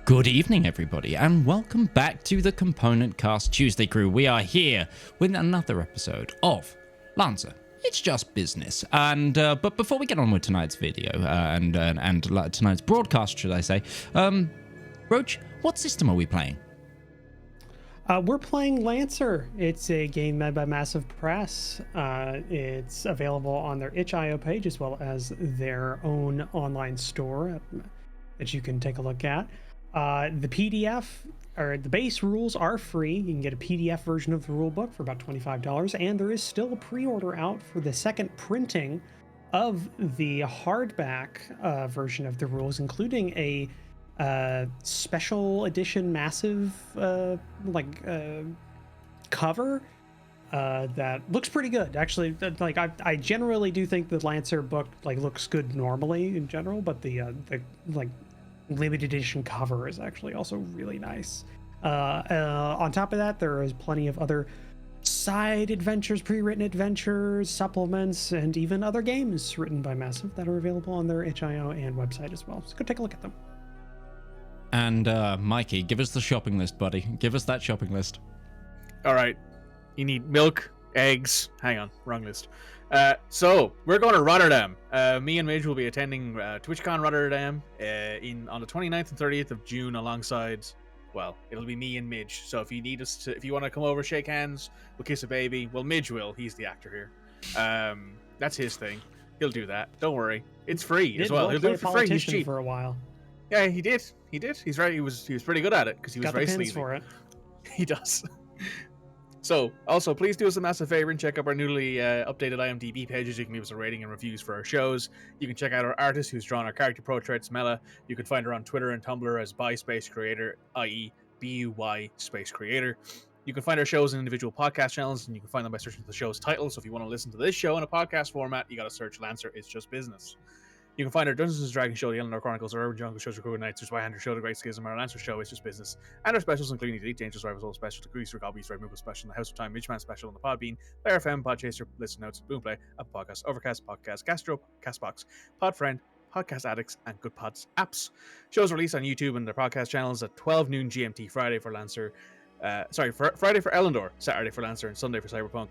Good evening, everybody, and welcome back to the Component Cast Tuesday crew. We are here with another episode of Lancer. It's just business. And but before we get on with tonight's video and tonight's broadcast, should I say, Roach, what system are we playing? We're playing Lancer. It's a game made by Massive Press. It's available on their itch.io page as well as their own online store that you can take a look at. The PDF or the base rules are free. You can get a PDF version of the rule book for about $25, and there is still a pre-order out for the second printing of the hardback version of the rules, including a special edition massive cover that looks pretty good. Actually, like I generally do think the Lancer book looks good normally in general, but the limited edition cover is actually also really nice. On top of that, there is plenty of other side adventures, pre-written adventures, supplements, and even other games written by Massive that are available on their itch.io and website as well. So go take a look at them. And Mikey, give us the shopping list, buddy. Give us that shopping list. All right. You need milk, eggs. Hang on, wrong list. So we're going to Rotterdam. Me and Midge will be attending TwitchCon Rotterdam on the 29th and 30th of June alongside, well, it'll be me and Midge. So if you need us to, if you want to come over, shake hands, we'll kiss a baby. Well, Midge will. He's the actor here. That's his thing. He'll do that. Don't worry. It's free as well. He'll do it for free. He's cheap. For a while. Yeah, he did. He did. He's right. He was pretty good at it because he was very sleazy. For it. He does. So, also, please do us a massive favor and check out our newly updated IMDb pages. You can leave us a rating and reviews for our shows. You can check out our artist who's drawn our character portraits, Mela. You can find her on Twitter and Tumblr as BySpaceCreator, i.e. BUY Space Creator. You can find our shows in individual podcast channels, and you can find them by searching for the show's title. So if you want to listen to this show in a podcast format, you got to search Lancer It's Just Business. You can find our Dungeons & Dragons show, the Eleanor Chronicles, our Urban Jungle shows, Recruit Nights, our Spyhunter show, the Great Schism, our Lancer show, It's Just Business, and our specials including the Elite Dangerous Rivals All Special, the Greaser Gobbies, Red Moogle Special, the House of Time, Midgeman Special, and the Podbean, Player FM, Podchaser, Listen Notes, Boomplay, Apple Podcasts, Overcast, Podcast, Gastro, Castbox, Podfriend, Podcast Addicts, and Good Pods apps. Shows released on YouTube and their podcast channels at 12 noon GMT Friday for Lancer, Friday for Elendor, Saturday for Lancer, and Sunday for Cyberpunk.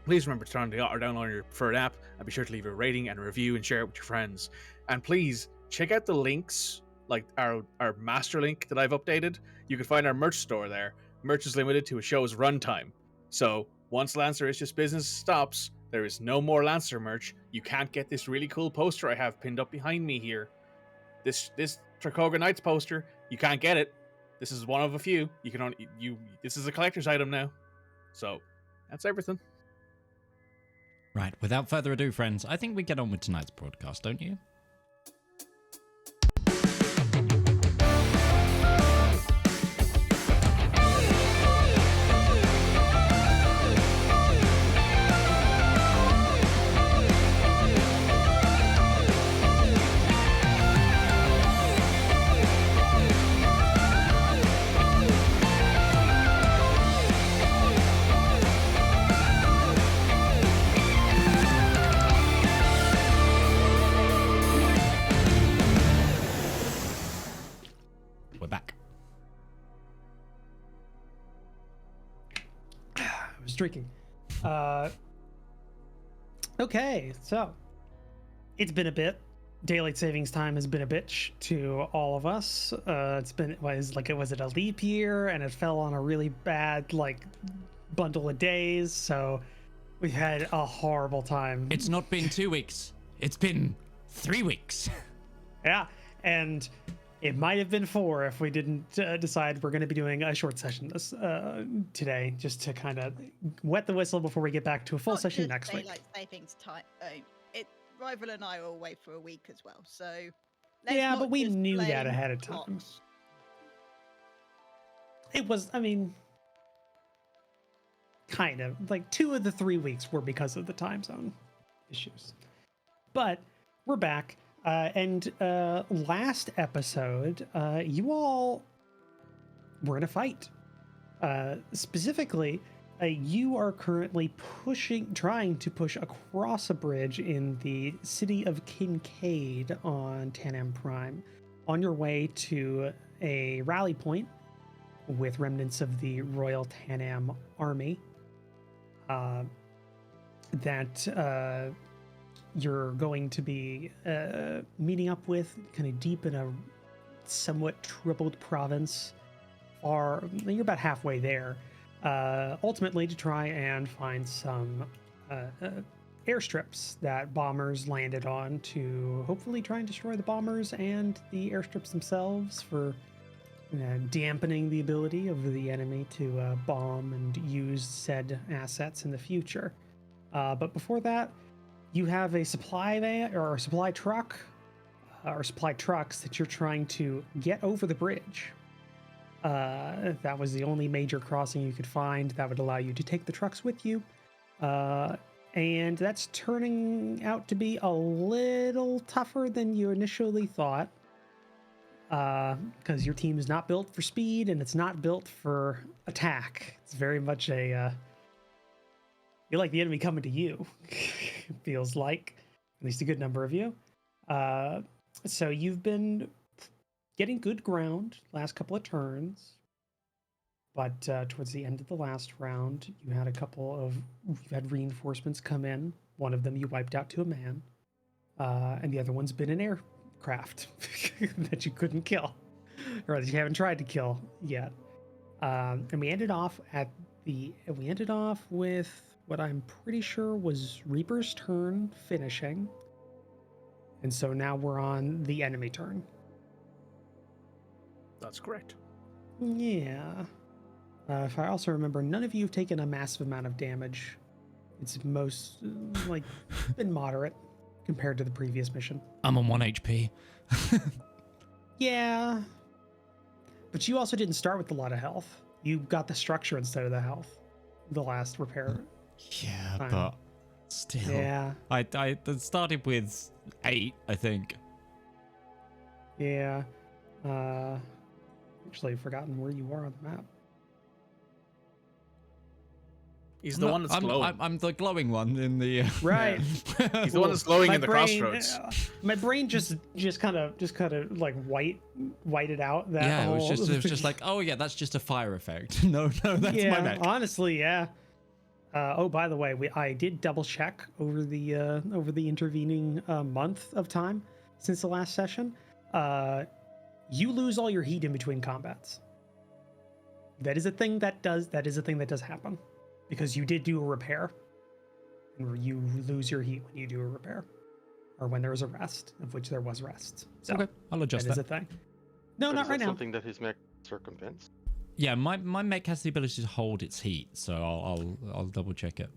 Please remember to turn on the or download your preferred app, and be sure to leave a rating and a review and share it with your friends. And please check out the links, like our master link that I've updated. You can find our merch store there. Merch is limited to a show's runtime. So once Lancer It's Just Business stops, there is no more Lancer merch. You can't get this really cool poster I have pinned up behind me here. This Trakoga Knights poster, you can't get it. This is one of a few. You can only this is a collector's item now. So that's everything. Right, without further ado, friends, I think we get on with tonight's broadcast, don't you? Drinking. Okay, so it's been a bit. Daylight savings time has been a bitch to all of us. Was it a leap year, and it fell on a really bad bundle of days, so we've had a horrible time. It's not been 2 weeks, it's been 3 weeks. Yeah, and it might have been 4 if we didn't decide we're going to be doing a short session today, just to kind of wet the whistle before we get back to a full session next week. Daylight savings time. Rival and I are away for a week as well, so yeah, but we knew that ahead of time. It was, kind of 2 of the 3 weeks were because of the time zone issues, but we're back. And last episode, you all were in a fight. Specifically, you are currently trying to push across a bridge in the city of Kincaid on Tanam Prime, on your way to a rally point with remnants of the Royal Tanam army that you're going to be meeting up with kind of deep in a somewhat troubled province. You're about halfway there, ultimately to try and find some airstrips that bombers landed on to hopefully try and destroy the bombers and the airstrips themselves for dampening the ability of the enemy to bomb and use said assets in the future. But before that, you have a supply van or a supply truck or supply trucks that you're trying to get over the bridge. That was the only major crossing you could find that would allow you to take the trucks with you. And that's turning out to be a little tougher than you initially thought. Because your team is not built for speed and it's not built for attack. It's very much a... you like the enemy coming to you, it feels like. At least a good number of you. So you've been getting good ground last couple of turns. But towards the end of the last round, you had reinforcements come in. One of them you wiped out to a man. And the other one's been an aircraft that you couldn't kill. Or that you haven't tried to kill yet. And we ended off with what I'm pretty sure was Reaper's turn finishing. And so now we're on the enemy turn. That's correct. Yeah. If I also remember, none of you have taken a massive amount of damage. It's been moderate compared to the previous mission. I'm on 1 HP. Yeah. But you also didn't start with a lot of health. You got the structure instead of the health. The last repair. Yeah, time. but still. Yeah. I started with 8, I think. Yeah. Actually, I've forgotten where you are on the map. He's the one that's glowing. I'm the glowing one in the... Right. He's the one that's glowing in the crossroads. My brain just kind of like whited out. That yeah, whole... it was just like, oh yeah, that's just a fire effect. No, that's my mech. Honestly, yeah. Oh, by the way, I did double check over the intervening month of time since the last session. You lose all your heat in between combats. That is a thing that does happen. Because you did do a repair, and you lose your heat when you do a repair, or when there is a rest, of which there was rests. So okay, I'll adjust that. That is a thing. No, but not right now. Something that his mech circumvents. Yeah, my mech has the ability to hold its heat, so I'll double check it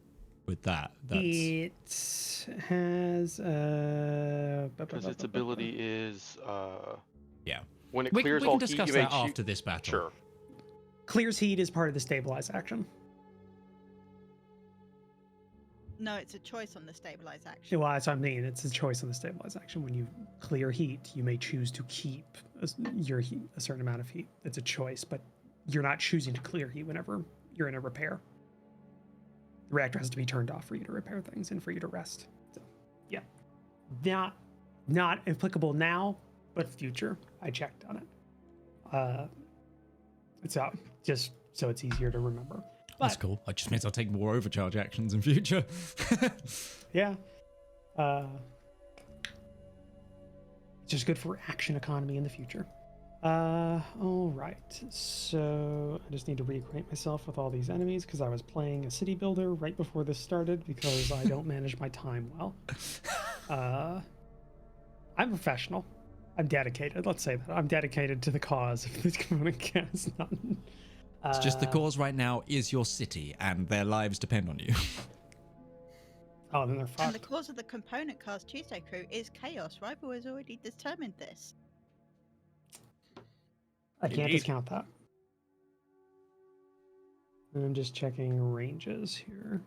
with that. It has because its ability is yeah. when it We clears can all discuss heat, that after this battle. Sure. Clears heat is part of the stabilize action. No, it's a choice on the stabilize action. Well, that's what I mean. It's a choice on the stabilize action. When you clear heat, you may choose to keep your heat, a certain amount of heat. It's a choice, but you're not choosing to clear heat whenever you're in a repair. The reactor has to be turned off for you to repair things and for you to rest. So, yeah, not applicable now, but future. I checked on it. It's out just so it's easier to remember. But, that's cool. It just means I'll take more overcharge actions in future. Yeah. It's just good for action economy in the future. All right. So I just need to reacquaint myself with all these enemies because I was playing a city builder right before this started because I don't manage my time well. I'm professional. I'm dedicated. Let's say that. I'm dedicated to the cause of this component cast. It's just the cause right now is your city, and their lives depend on you. Oh, then they're fucked. And the cause of the component cast Tuesday crew is chaos. Rival has already determined this. I can't Indeed. discount that. I'm just checking ranges here.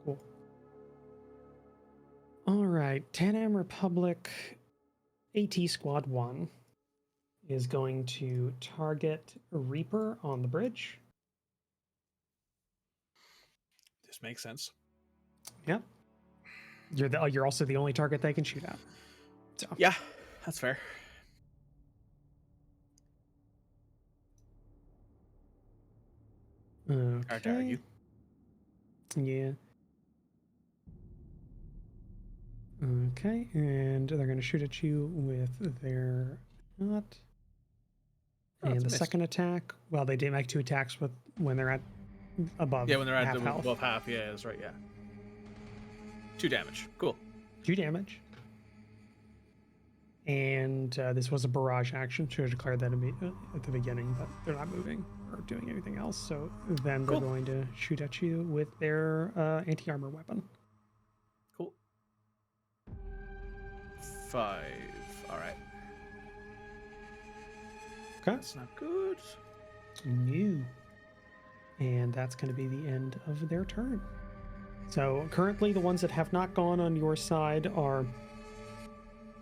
Cool. All right, Tanam Republic AT Squad 1 is going to target Reaper on the bridge. makes sense. Yeah. You're also the only target they can shoot at. So. Yeah, that's fair. Okay. Hard to argue. Yeah. Okay, and they're going to shoot at you with their shot. Oh, And it's the missed. second attack, well, they did make 2 attacks when they're at above. Yeah, when they're at half health. above half. Yeah, that's right. Yeah. 2 damage. Cool. 2 damage. And this was a barrage action. Should have declared that at the beginning, but they're not moving or doing anything else. So then they're going to shoot at you with their anti-armor weapon. Cool. 5. All right. Okay. That's not good. New. And that's going to be the end of their turn. So currently the ones that have not gone on your side are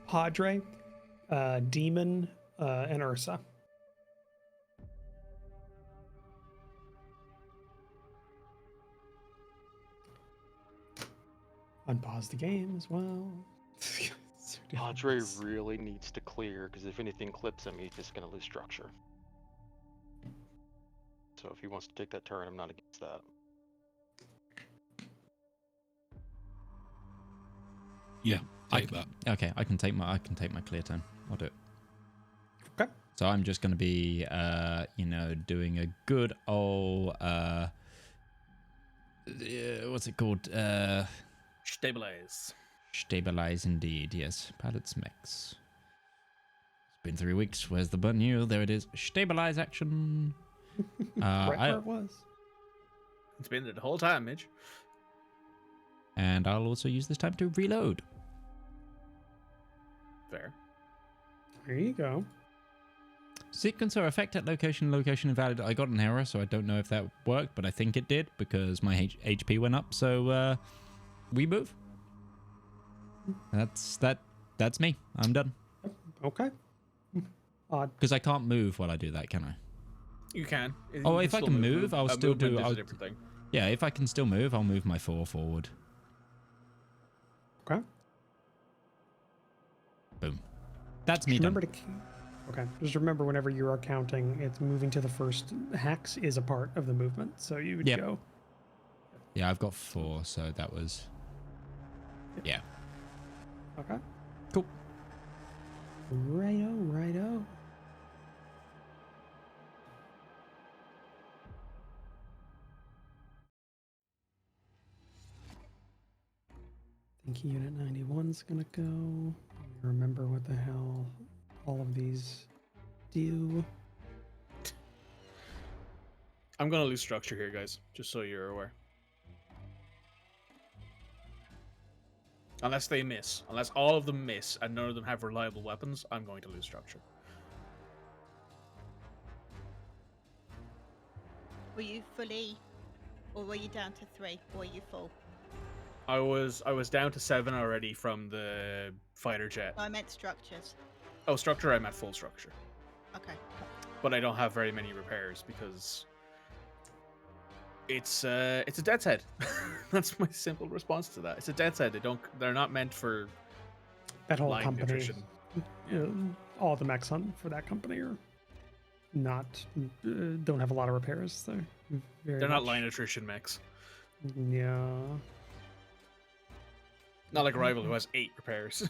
Padre, Demon, and Ursa. Unpause the game as well. Padre really needs to clear, because if anything clips him, he's just going to lose structure. So if he wants to take that turn, I'm not against that. Yeah, take that. Okay, I can take my clear turn. I'll do it. Okay. So I'm just going to be, doing a good old, what's it called? Stabilize. Stabilize indeed, yes. Pallets mechs. It's been 3 weeks. Where's the button here? There it is. Stabilize action. Right where it was. It's been there the whole time, Midge. And I'll also use this time to reload. Fair. There you go. Sequence or effect at location invalid. I got an error, so I don't know if that worked, but I think it did because my HP went up. So we move. That's me. I'm done. Okay. Odd. Because I can't move while I do that, can I? You can. Oh, if I can move, I'll still do. A different thing. Yeah, if I can still move, I'll move my 4 forward. Okay. Boom. That's me Just done. remember okay. Just remember whenever you are counting, it's moving to the first hex is a part of the movement. So you would go. Yeah, I've got 4, so that was. Yeah. Okay. Cool. Righto. I think Unit 91's gonna go. Remember what the hell all of these do. I'm gonna lose structure here, guys. Just so you're aware. Unless they miss. Unless all of them miss and none of them have reliable weapons, I'm going to lose structure. Were you fully, or were you down to 3, or were you full? I was down to 7 already from the fighter jet. I meant structures. Oh, structure, I'm at full structure. Okay. But I don't have very many repairs because it's a death's head. That's my simple response to that. It's a death's head. They're not meant for That whole line company, nutrition. all the mechs on for that company are not don't have a lot of repairs. They're not line attrition mechs. Yeah. Not like Rival, who has 8 repairs.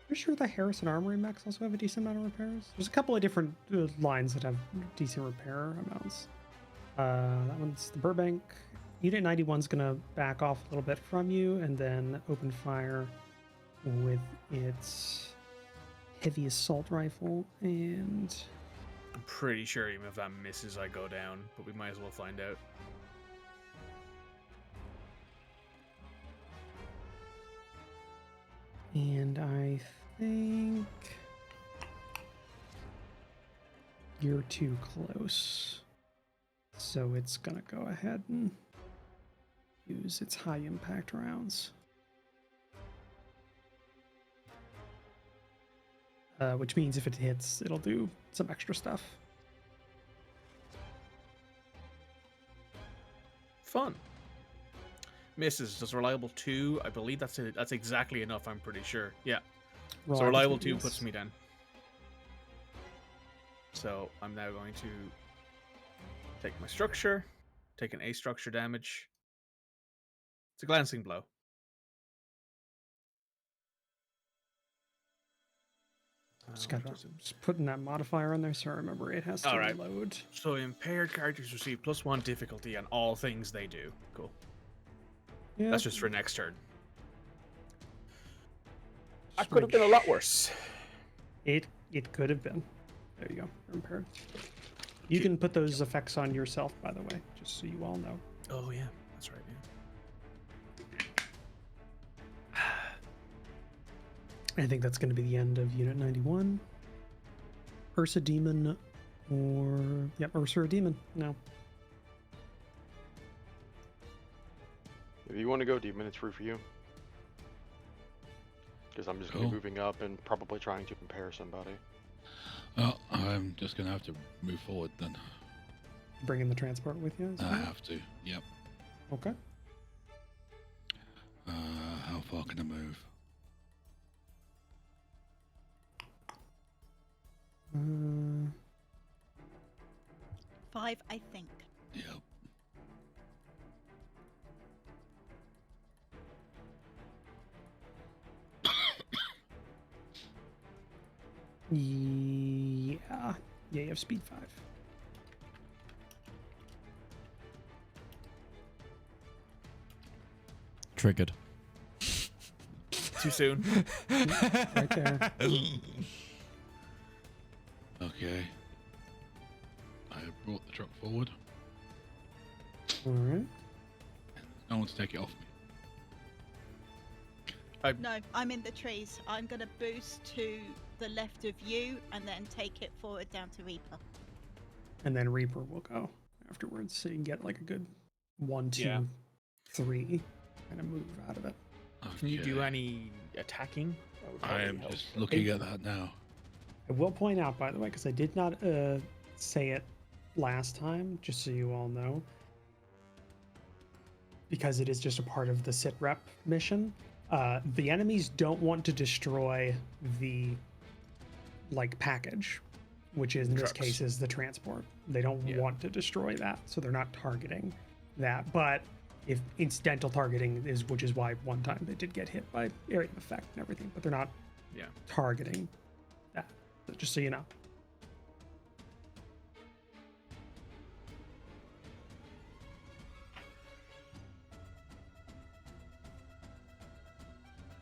Pretty sure the Harrison Armory mechs also have a decent amount of repairs. There's a couple of different lines that have decent repair amounts. That one's the Burbank. Unit 91's gonna back off a little bit from you and then open fire with its heavy assault rifle. And I'm pretty sure even if that misses, I go down, but we might as well find out. And I think you're too close. So it's gonna go ahead and use its high impact rounds. Which means if it hits, it'll do some extra stuff. fun. Misses. Does reliable 2? I believe that's it. That's exactly enough. I'm pretty sure. Yeah. So reliable 2 puts me down. So I'm now going to take my structure, take an A structure damage. It's a glancing blow. Just putting that modifier on there, so I remember it has to reload. So impaired characters receive +1 difficulty on all things they do. Cool. Yeah. That's just for next turn. That could have been a lot worse. It could have been. There you go. Impaired. You can put those effects on yourself, by the way, just so you all know. Oh yeah, that's right. Yeah. I think that's going to be the end of Unit 91. Ursa Demon, or Ursa or Demon. No. If you want to go Demon, it's free for you. Because I'm just going to be moving up and probably trying to compare somebody. Well, I'm just going to have to move forward then. Bringing the transport with you? I have to, yep. Okay. How far can I move? 5, I think. Yep. Yeah, you have speed 5. Triggered. Too soon. Right there. Okay. I have brought the truck forward. All right. No one to take it off me. No, I'm in the trees. I'm going to boost to the left of you and then take it forward down to Reaper. And then Reaper will go afterwards, so you can get like a good 1, 2, 3 kind of move out of it. Okay. Can you do any attacking? I am just looking at that now. I will point out, by the way, because I did not say it last time, just so you all know, because it is just a part of the sit rep mission. The enemies don't want to destroy the package, which is in this case is the transport. They don't want to destroy that, so they're not targeting that. But if incidental targeting is, which is why one time they did get hit by area of effect and everything, but they're not targeting that. So just so you know.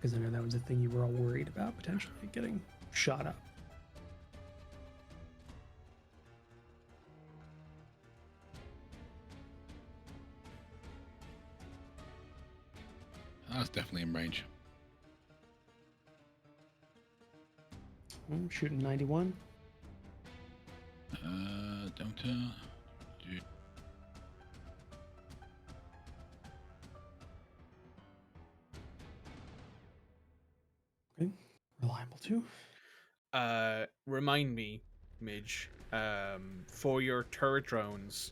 Because I know that was a thing you were all worried about, potentially getting shot up. That's definitely in range. I'm shooting 91. Don't Okay. Reliable 2. Remind me, Midge, for your turret drones,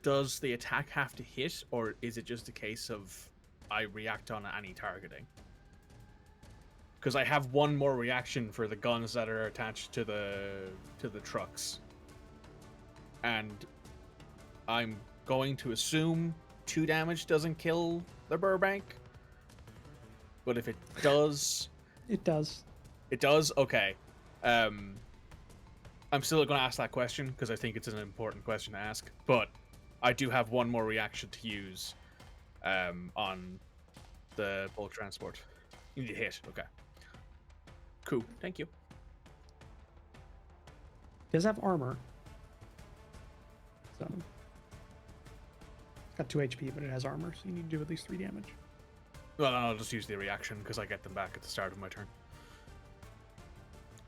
does the attack have to hit, or is it just a case of I react on any targeting? Because I have one more reaction for the guns that are attached to the trucks, and I'm going to assume 2 damage doesn't kill the Burbank. But if it does, it does. It does. Okay. I'm still going to ask that question because I think it's an important question to ask. But I do have one more reaction to use on the bulk transport. You need to hit. Okay. Cool. Thank you. It does have armor. So it's got 2 HP, but it has armor, so you need to do at least 3 damage. Well, I'll just use the reaction because I get them back at the start of my turn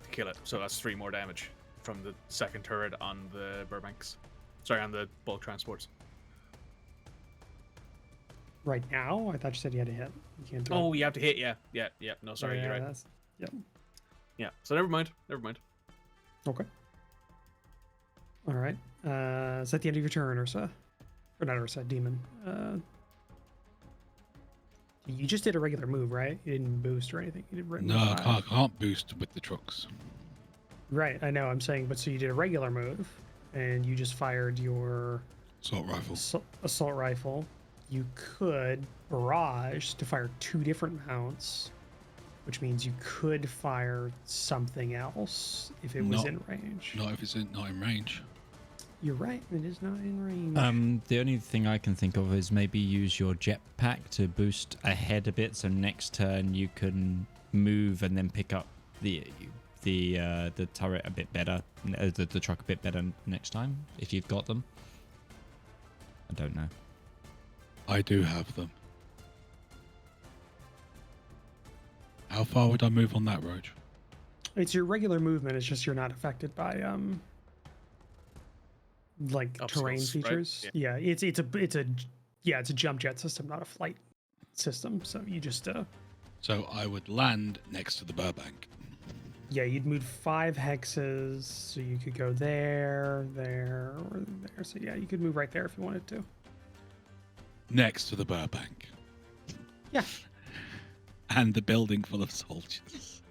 to kill it. So that's 3 more damage from the second turret on the Burbanks. Sorry, on the bulk transports. Right now? I thought you said you had to hit. You can't do it. Oh, you have to hit, yeah. No, sorry, you're right. Yep. Yeah, so never mind. Okay. All right. Is that the end of your turn, Ursa? Or not Ursa, demon. You just did a regular move, right? You didn't boost or anything. You did No, I can't boost with the trucks. Right, I know. I'm saying, but so you did a regular move, and you just fired your Assault rifle. assault rifle. You could barrage to fire 2 different mounts, which means you could fire something else if it was in range. Not if it's not in range. You're right. It is not in range. The only thing I can think of is maybe use your jetpack to boost ahead a bit, so next turn you can move and then pick up the turret a bit better, the truck a bit better next time if you've got them. I don't know. I do have them. How far would I move on that, Roach? It's your regular movement. It's just you're not affected by like terrain Obstacles, right? features. Yeah, it's a jump jet system, not a flight system. So you just So I would land next to the Burbank. yeah, you'd move 5 hexes, so you could go there, there, or there. So yeah, you could move right there if you wanted to. Next to the Burbank. Yeah. And the building full of soldiers.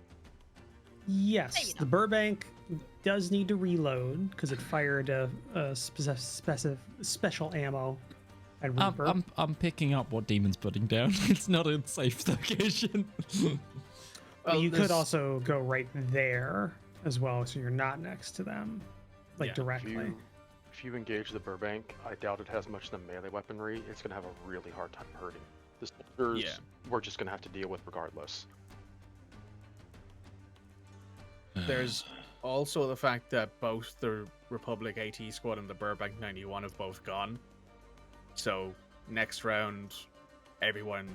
Yes, Maybe the Burbank does need to reload because it fired a special ammo and Reaper. I'm picking up what Demon's putting down. It's not a safe location. But you could also go right there as well, so you're not next to them, like Yeah, directly. If you engage the Burbank, I doubt it has much of the melee weaponry. It's going to have a really hard time hurting. The soldiers, we're just going to have to deal with regardless. There's also the fact that both the Republic AT squad and the Burbank 91 have both gone. So next round, everyone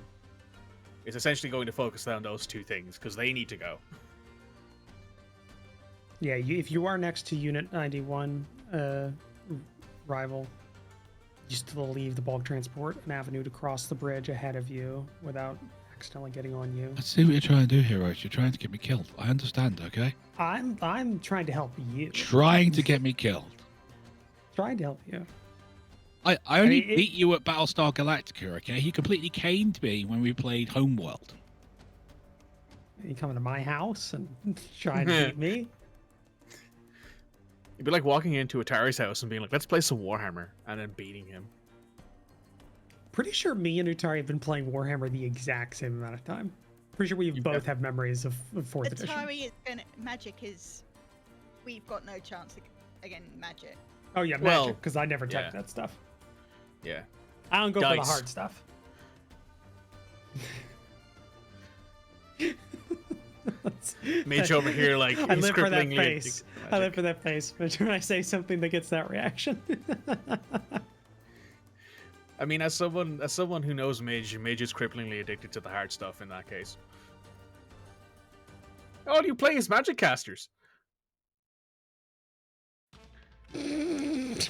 is essentially going to focus on those 2 things because they need to go. Yeah, if you are next to Unit 91, Rival, you still leave the bulk transport an avenue to cross the bridge ahead of you without accidentally getting on you. I see what you're trying to do here, Roach. You're trying to get me killed. I understand, okay? I'm trying to help you. Trying to get me killed. Trying to help you. I only mean, beat you at Battlestar Galactica, okay? He completely caned me when we played Homeworld. You coming to my house and trying to beat me? It'd be like walking into Utari's house and being like, let's play some Warhammer, and then beating him. Pretty sure me and Utari have been playing Warhammer the exact same amount of time. Pretty sure we both have memories of 4th edition. Atari is gonna magic is. We've got no chance again. Magic. Oh yeah, Well, magic, because I never touch yeah. that stuff. Yeah. I don't go for the Dice. hard stuff. Mage over here, like, I live for that cripplingly face. addicted to I live magic. for that face. But when I say something that gets that reaction. I mean, as someone who knows Mage is cripplingly addicted to the hard stuff in that case. All you play is magic casters.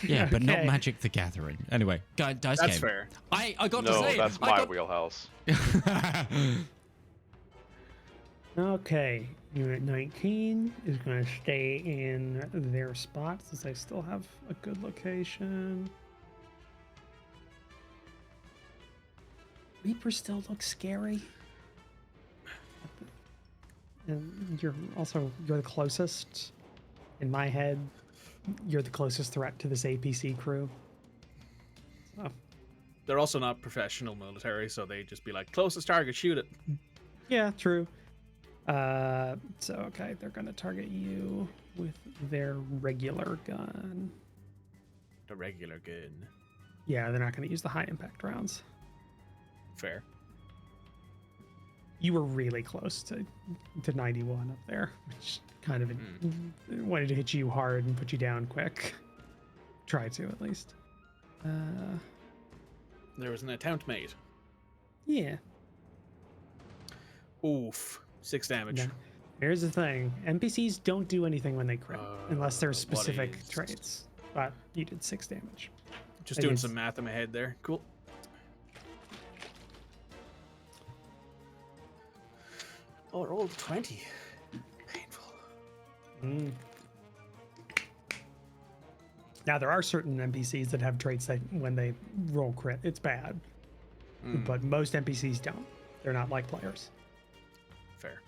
Yeah, but not Okay. Magic the Gathering. Anyway, dice That's game. fair. I got to No, say, that's I my got... wheelhouse. Okay, Unit 19 is going to stay in their spot since they still have a good location. Reaper still looks scary. And you're the closest. In my head, you're the closest threat to this APC crew. So, They're also not professional military, so they just be like, closest target, shoot it. yeah, true. So okay, they're gonna target you with their regular gun. The regular gun. Yeah, they're not gonna use the high impact rounds. Fair. You were really close to 91 up there, which kind of wanted to hit you hard and put you down quick. Try to, at least. There was an attempt made. Yeah. Oof. 6 damage. No. Here's the thing. NPCs don't do anything when they crit, unless there's what specific is- traits. But you did 6 damage. Just doing some math in my head there. Cool. Oh, it rolled 20. Painful. Now, there are certain NPCs that have traits that when they roll crit, it's bad. But most NPCs don't. They're not like players. Fair.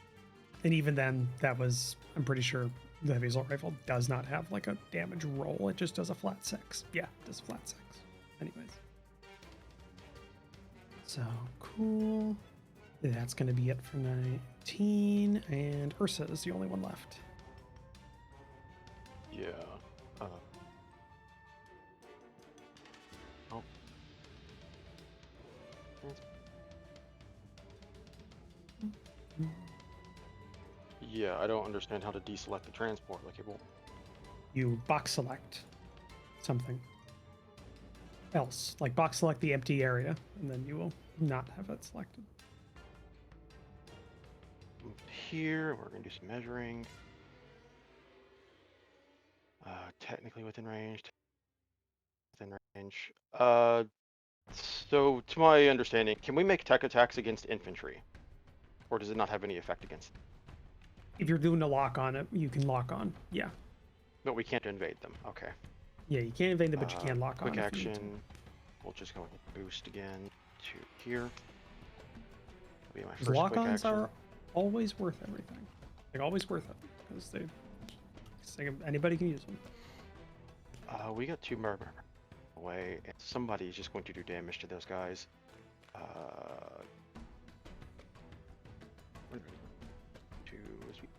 And even then, I'm pretty sure the heavy assault rifle does not have like a damage roll. It just does a flat 6. Yeah, it does a flat 6. Anyways. So, cool. That's going to be it for 19. And Ursa is the only one left. Yeah. Oh. Yeah, I don't understand how to deselect the transport. Like it won't. You box select something else. Like box select the empty area, and then you will not have it selected. Move here. We're gonna do some measuring. Technically within range. Within range. So to my understanding, can we make tech attacks against infantry, or does it not have any effect against them? If you're doing a lock on it, you can lock on. Yeah. But we can't invade them. Okay. Yeah, you can't invade them, but you can lock on. Quick if you need to. action. We'll just go and boost again to here. That'll be my first quick Lock-ons action. are always worth everything. Like always worth it because anybody can use them. We got 2 murmur away, and somebody is just going to do damage to those guys.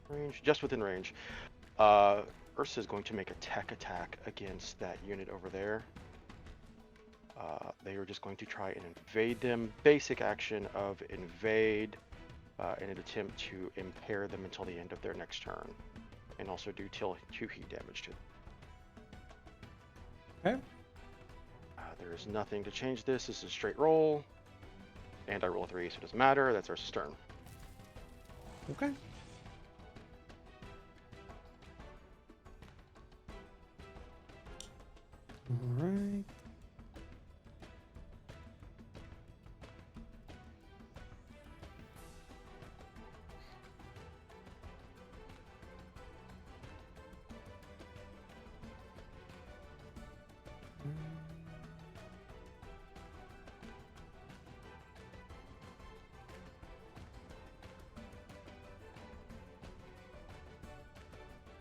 Range, just within range. Ursa is going to make a tech attack against that unit over there. They are just going to try and invade them. Basic action of invade in an attempt to impair them until the end of their next turn, and also do 2 heat damage to them. Okay. There is nothing to change this. This is a straight roll, and I roll a 3, so it doesn't matter. That's Ursa's turn. Okay. All right.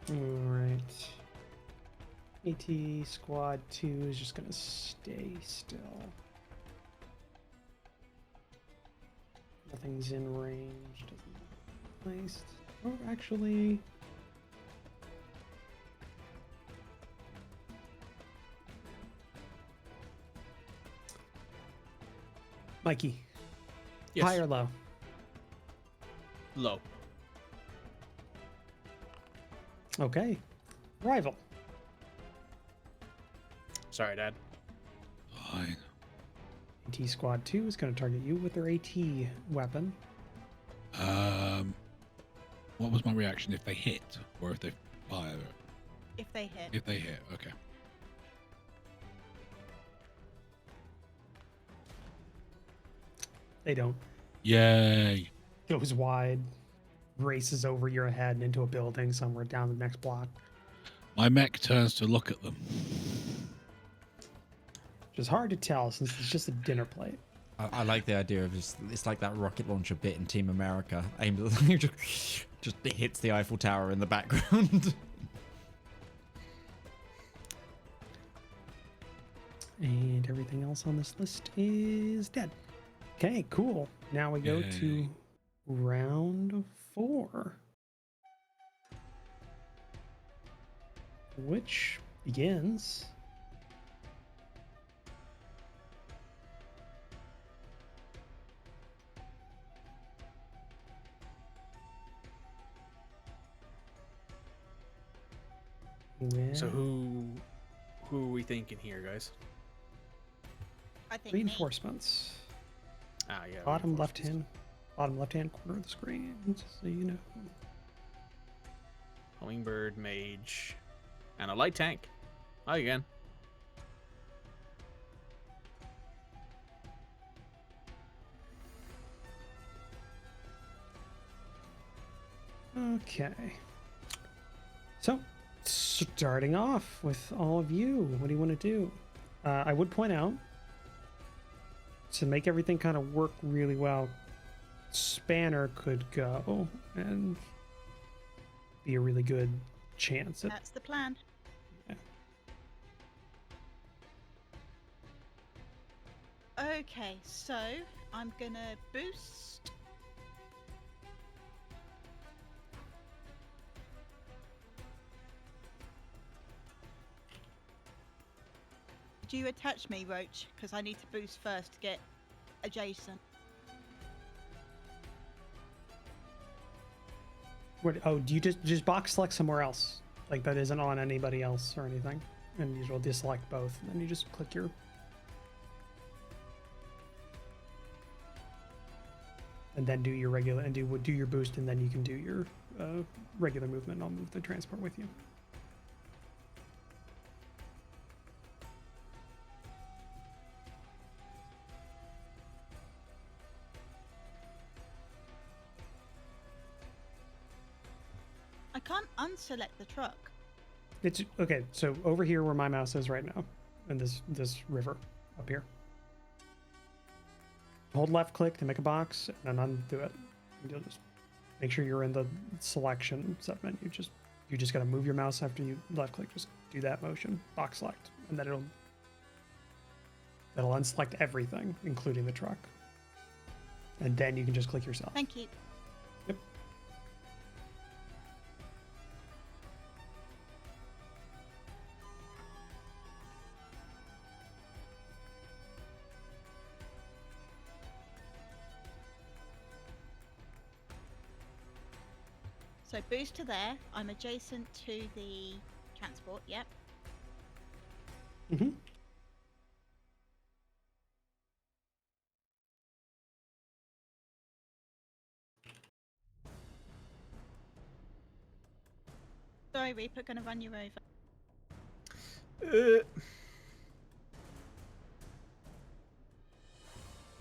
All right. AT squad 2 is just gonna stay still. Nothing's in range. Doesn't placed. Oh, actually. Mikey. Yes. High or low? Low. Okay. Rival. Sorry, Dad. Fine. AT Squad 2 is going to target you with their AT weapon. What was my reaction if they hit or if they fire? If they hit. If they hit, okay. They don't. Yay. Goes wide, races over your head and into a building somewhere down the next block. My mech turns to look at them. Which is hard to tell since it's just a dinner plate. I like the idea of it's like that rocket launcher bit in Team America. Just hits the Eiffel Tower in the background. And everything else on this list is dead. Okay, cool. Now we go Yay. to round 4. Which begins... So who are we thinking here, guys? I think me. Reinforcements. Ah, yeah. Bottom reinforcements. bottom left-hand corner of the screen, just so you know. Hummingbird, mage, and a light tank. Hi again. Okay. So, Starting off with all of you, what do you want to do? I would point out, to make everything kind of work really well, Spanner could go and be a really good chance at. That's the plan. Yeah. Okay, so I'm gonna boost. Do you attach me, Roach? Because I need to boost first to get adjacent. What, oh, do you just box select somewhere else, like that isn't on anybody else or anything, and you will deselect both, and then you just click your. And then do your regular and do your boost, and then you can do your regular movement. I'll move the transport with you. I can't unselect the truck. It's okay. So over here, where my mouse is right now, in this river up here. Hold left click to make a box, and then undo it. And you'll just make sure you're in the selection submenu. You just gotta move your mouse after you left click. Just do that motion, box select, and then it'll unselect everything, including the truck. And then you can just click yourself. Thank you. Yep. So boost to there. I'm adjacent to the transport. Yep. Mm-hmm. Sorry, Reaper, gonna run you over.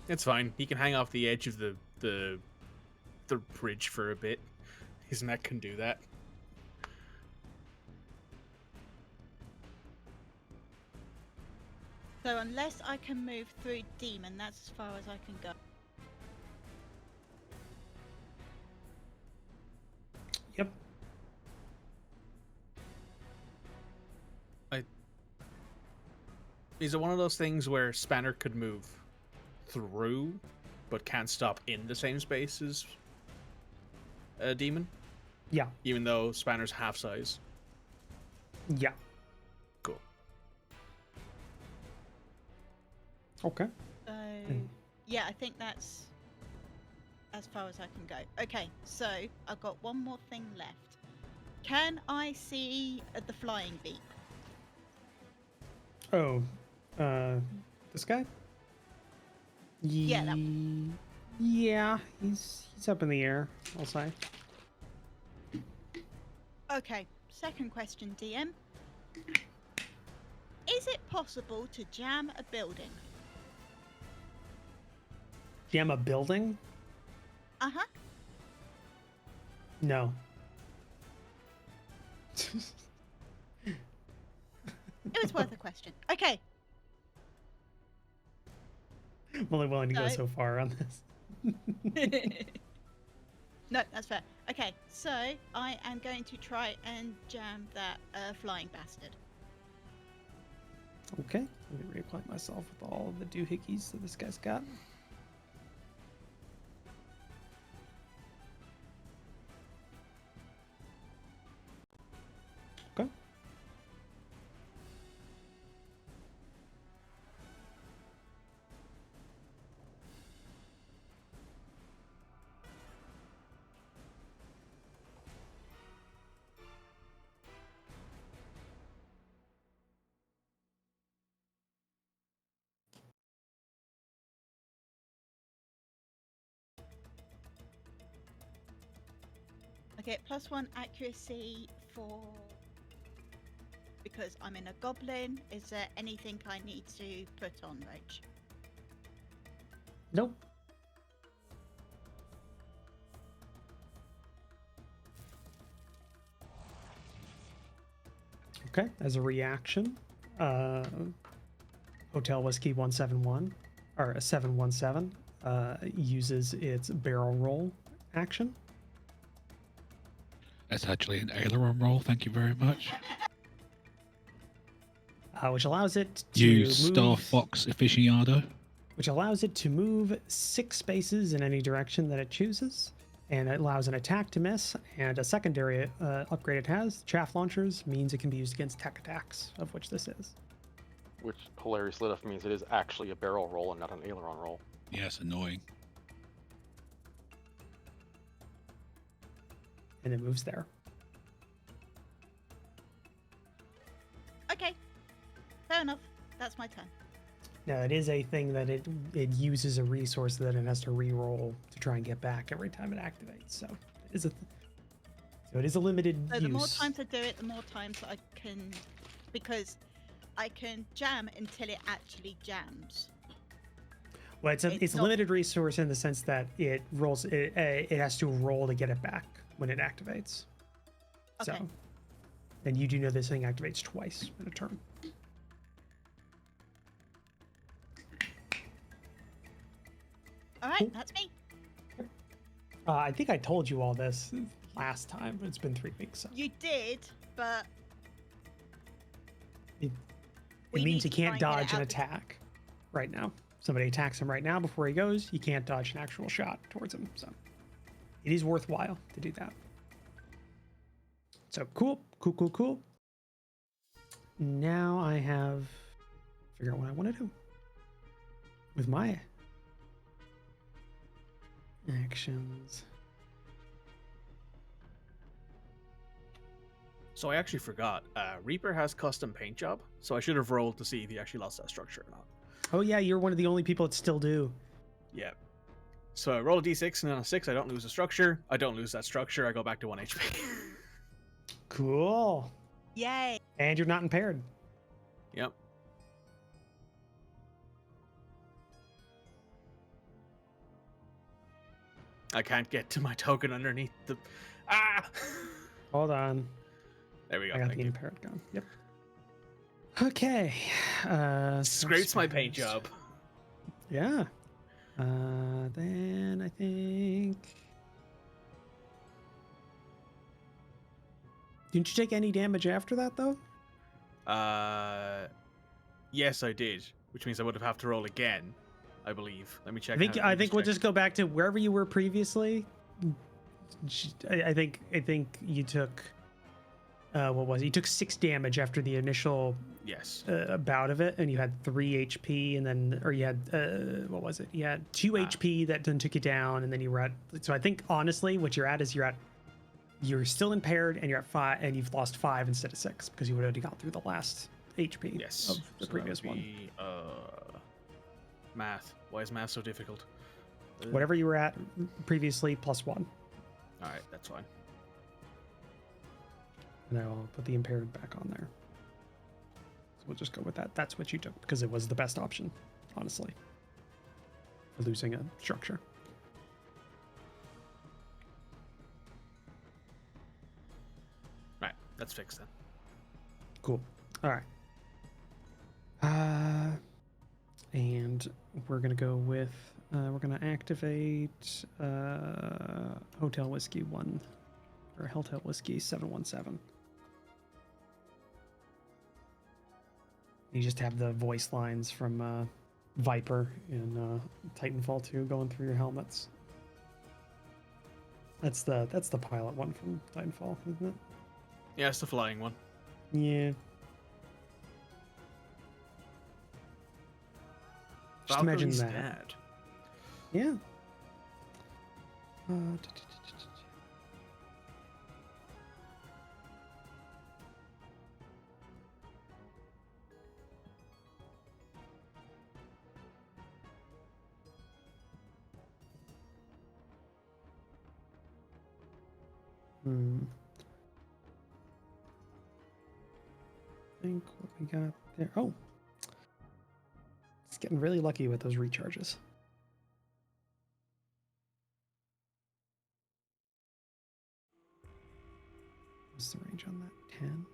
It's fine. He can hang off the edge of the bridge for a bit. His mech can do that. So unless I can move through Demon, that's as far as I can go. Yep. Is it one of those things where Spanner could move through, but can't stop in the same space as a demon? Yeah. Even though Spanner's half size. Yeah. Cool. Okay. So yeah, I think that's as far as I can go. Okay, so I've got one more thing left. Can I see the flying beep? Oh, this guy? Yeah, that Yeah, he's up in the air, I'll say. Okay, second question, DM. Is it possible to jam a building? Jam a building? Uh-huh. No. It was worth a question. Okay. I'm only willing to go No. so far on this. No, that's fair. Okay, so I am going to try and jam that flying bastard. Okay, let me reacquaint myself with all the doohickeys that this guy's got. Okay. I get +1 accuracy for... because I'm in a goblin. Is there anything I need to put on, Roach? Nope. Okay, as a reaction, Hotel Whiskey 171 or 717 uses its barrel roll action. That's actually an aileron roll. Thank you very much. Which allows it to You move, Star Fox aficionado. which allows it to move 6 spaces in any direction that it chooses, and it allows an attack to miss. And a secondary upgrade it has, chaff launchers, means it can be used against tech attacks, of which this is. Which hilariously enough means it is actually a barrel roll and not an aileron roll. Yeah, it's annoying. And it moves there. Okay. Fair enough. That's my turn. Now, it is a thing that it uses a resource that it has to re-roll to try and get back every time it activates. So it is a limited So use. the more times I do it, the more times I can, because I can jam until it actually jams. Well, it's a not- limited resource in the sense that it rolls. It has to roll to get it back when it activates. Okay. So, and you do know this thing activates twice in a turn. All right, that's me. I think I told you all this last time, but it's been 3 weeks. So You did, but it we means need he to try can't and get it dodge an out the- attack right now. Somebody attacks him right now before he goes. You can't dodge an actual shot towards him. So it is worthwhile to do that. So cool. Now I have figure out what I want to do with my actions. So I actually forgot. Reaper has custom paint job, so I should have rolled to see if he actually lost that structure or not. Oh yeah, you're one of the only people that still do. Yeah. So I roll a d6, and on a 6, I don't lose a structure. I don't lose that structure. I go back to 1 HP. Cool. Yay. And you're not impaired. Yep. I can't get to my token underneath the... Ah! Hold on. There we go. I got Thank the you. impaired gun. Yep. Okay. Scrapes my paint job. Yeah. Then I think. Didn't you take any damage after that though? Yes, I did, which means I would have to roll again, I believe. Let me check. I think we'll just go back to wherever you were previously. I think you took. What was it? You took 6 damage after the initial Yes. bout of it, and you had 3 HP, and then, or you had, what was it? You had 2 HP that then took you down, and then you were at, so I think honestly, what you're at is you're still impaired, and you're at 5, and you've lost 5 instead of 6, because you would have already got through the last HP Yes. of the So that previous would one. be, math. Why is math so difficult? Whatever you were at previously, plus 1. All right, that's fine. And I'll put the impaired back on there. So we'll just go with that. That's what you took, because it was the best option, honestly, for losing a structure. Right, that's fixed then. Cool. All right. And we're gonna go with we're gonna activate Hotel Whiskey 1 or Hotel Whiskey 717. You just have the voice lines from Viper in Titanfall 2 going through your helmets. That's the pilot one from Titanfall, isn't it? Yeah, it's the flying one. Yeah. Just imagine Valkyrie's that. Dad. Yeah. I think what we got there. Oh. It's getting really lucky with those recharges. What's the range on that? 10?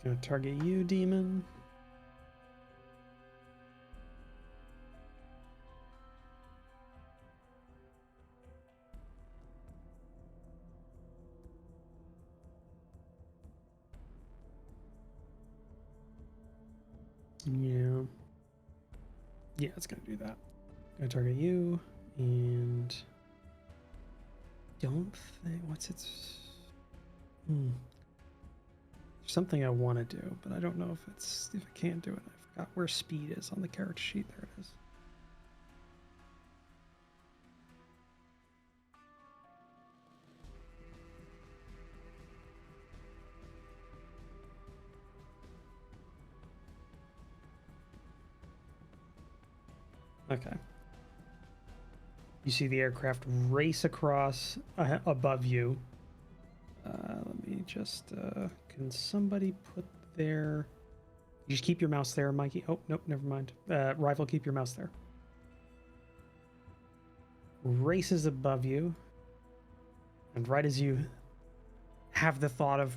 Gonna target you, demon. Yeah. Yeah, it's gonna do that. Gonna target you, and don't think what's its. There's something I want to do, but I don't know if I can't do it. I forgot where speed is on the character sheet. There it is. Okay. You see the aircraft race across above you. Let me just, can somebody put their, you just keep your mouse there, Mikey. Oh, nope, never mind. Rival, keep your mouse there. Races above you. And right as you have the thought of,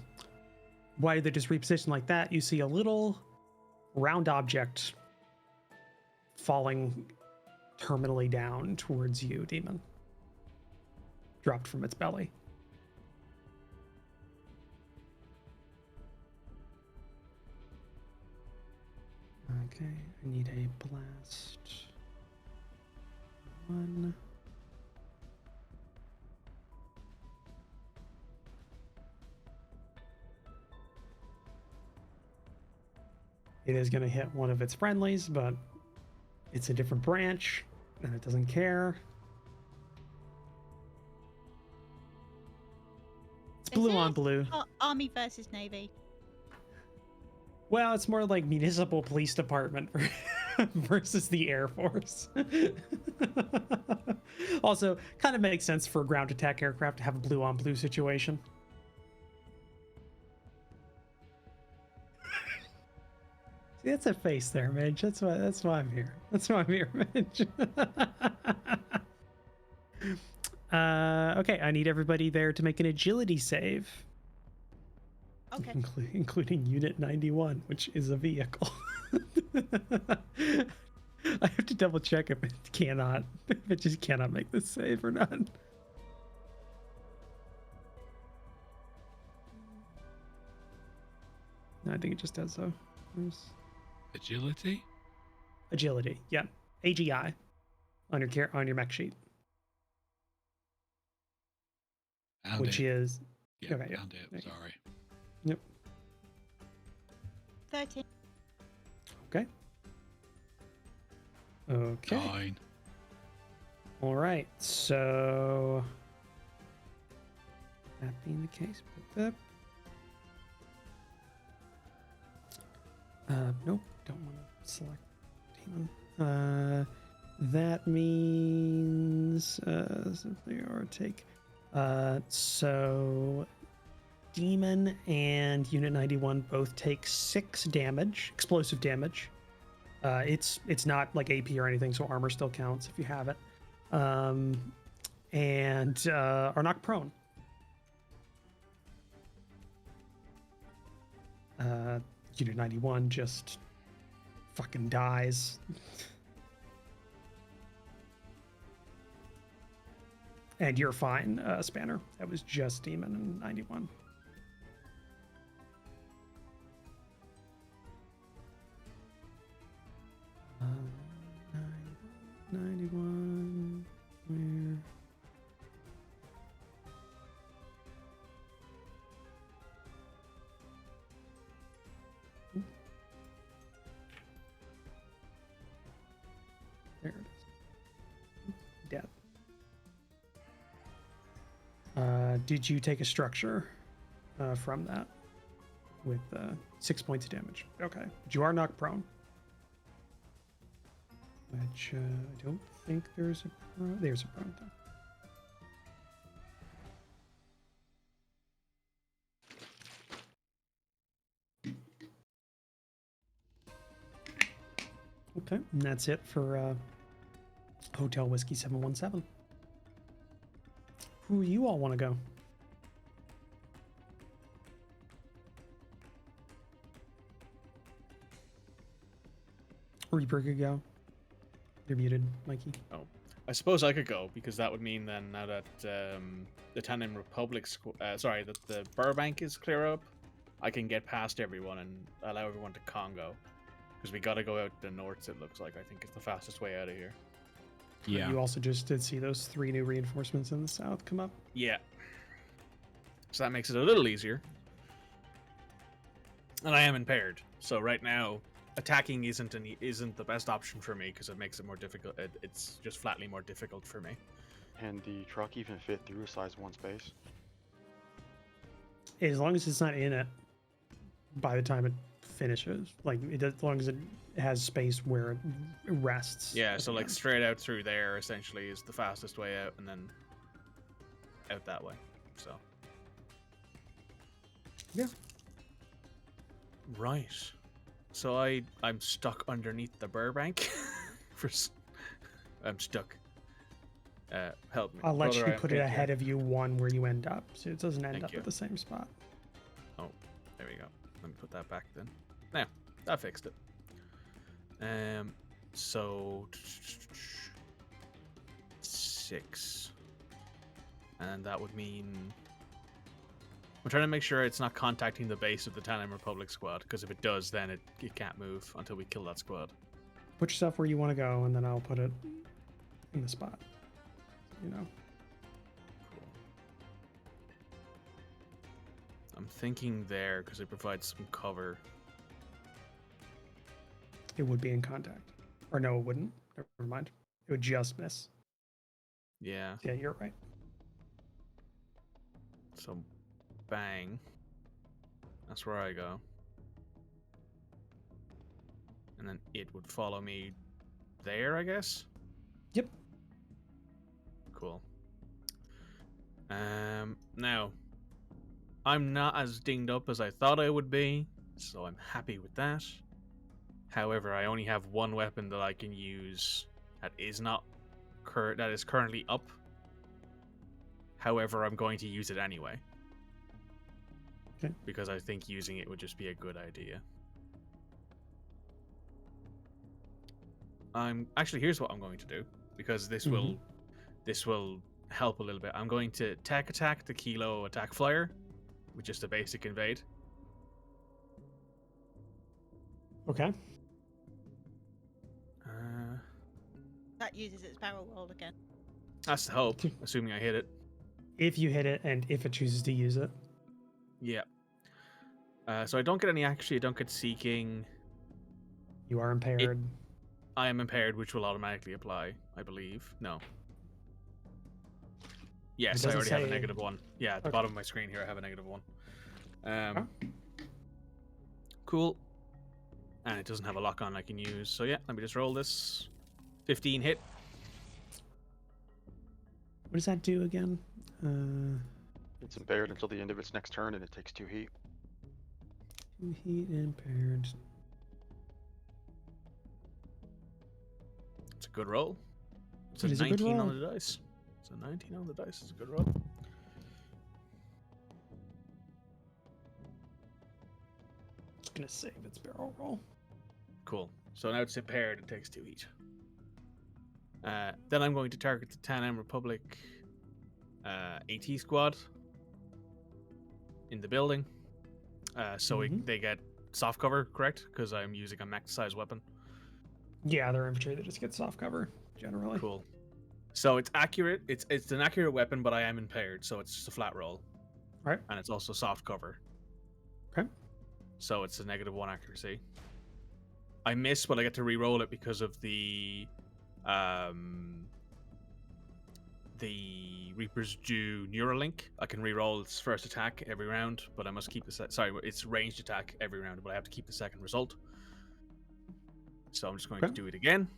why did they just reposition like that? You see a little round object falling terminally down towards you, demon. Dropped from its belly. Okay, I need a blast. One. It is going to hit one of its friendlies, but it's a different branch, and it doesn't care. It's blue on blue. Army versus Navy. Well, it's more like municipal police department versus the Air Force. Also, kind of makes sense for a ground attack aircraft to have a blue on blue situation. See, that's a face there, Midge. That's why I'm here. That's why I'm here, Midge. Okay, I need everybody there to make an agility save. Okay. Including Unit 91, which is a vehicle. I have to double check if it just cannot make this save or not. No, I think it just does so. Agility? Agility, yeah. AGI on your mech sheet. Found which it. is Yeah, okay, found yeah. it. Sorry. Yep. 13. Okay. Okay. 9. All right. So that being the case, put that. Nope. Don't want to select demon. That means simply or take. So demon and Unit 91 both take 6 damage, explosive damage. It's not like AP or anything, so armor still counts if you have it. And are knocked prone. Unit 91 just fucking dies. And you're fine, Spanner. That was just Demon and 91. Um, 91. Where? There it is. Dead. Did you take a structure from that with 6 points of damage? Okay. But you are knocked prone. Which I don't think there's a prone. There's a prone though. Okay, and that's it for Hotel Whiskey 717. Who you all want to go? Reaper could go. You're muted, Mikey. I suppose I could go because that would mean then now that the Tandem Republic, that the Burbank is clear up, I can get past everyone and allow everyone to Congo. Because we got to go out the north. It looks like I think it's the fastest way out of here. Yeah. You also just did see those 3 new reinforcements in the south come up. Yeah. So that makes it a little easier. And I am impaired, so right now attacking isn't the best option for me because it makes it more difficult. It's just flatly more difficult for me. Can the truck even fit through size 1 space? As long as it's not in it by the time it finishes, like as long as it has space where it rests. Yeah, so like straight out through there essentially is the fastest way out, and then out that way. So yeah. Right. So I'm stuck underneath the Burbank. I'm stuck. Help me. I'll let Brother, you I am put it picked ahead here. of you one where you end up, so it doesn't end Thank up you. at the same spot. Oh, there we go. Let me put that back then. Now, that fixed it. So 6. And that would mean I'm trying to make sure it's not contacting the base of the Tandem Republic squad, because if it does, then it can't move until we kill that squad. Put yourself where you want to go, and then I'll put it in the spot. You know. Cool. I'm thinking there because it provides some cover. It would be in contact. Or no, it wouldn't. Never mind. It would just miss. Yeah. Yeah, you're right. So, bang. That's where I go. And then it would follow me there, I guess? Yep. Cool. Now, I'm not as dinged up as I thought I would be, so I'm happy with that. However, I only have one weapon that I can use that is currently up. However, I'm going to use it anyway. Okay. Because I think using it would just be a good idea. Actually, here's what I'm going to do, because this will help a little bit. I'm going to tech attack the Kilo attack flyer with just a basic invade. Okay. That uses its barrel roll again. That's the hope, assuming I hit it. If you hit it, and if it chooses to use it. Yeah. So I don't get any actually. I don't get seeking. You are impaired. I am impaired, which will automatically apply, I believe. No. Yes, I already have a -1. Yeah, at the bottom of my screen here, I have a -1. Cool. And it doesn't have a lock on I can use. So yeah, let me just roll this. 15 hit. What does that do again? It's impaired until the end of its next turn, and it takes 2 heat. 2 heat impaired. It's a good roll. It's It is a a good 19 roll. on the dice. It's a 19 on the dice. It's a good roll. Just gonna save its barrel roll. Cool. So now it's impaired. It takes 2 heat. Then I'm going to target the Tandem Republic AT squad in the building. They get soft cover, correct? Because I'm using a mech-sized weapon. Yeah, they're infantry. They just get soft cover generally. Cool. So it's accurate. It's an accurate weapon, but I am impaired, so it's just a flat roll. Right. And it's also soft cover. Okay. So it's a -1 accuracy. I miss, but I get to re-roll it because of the Reaper's Due Neuralink. I can re-roll its first attack every round, but I must keep it's ranged attack every round, but I have to keep the second result. So I'm just going to do it again.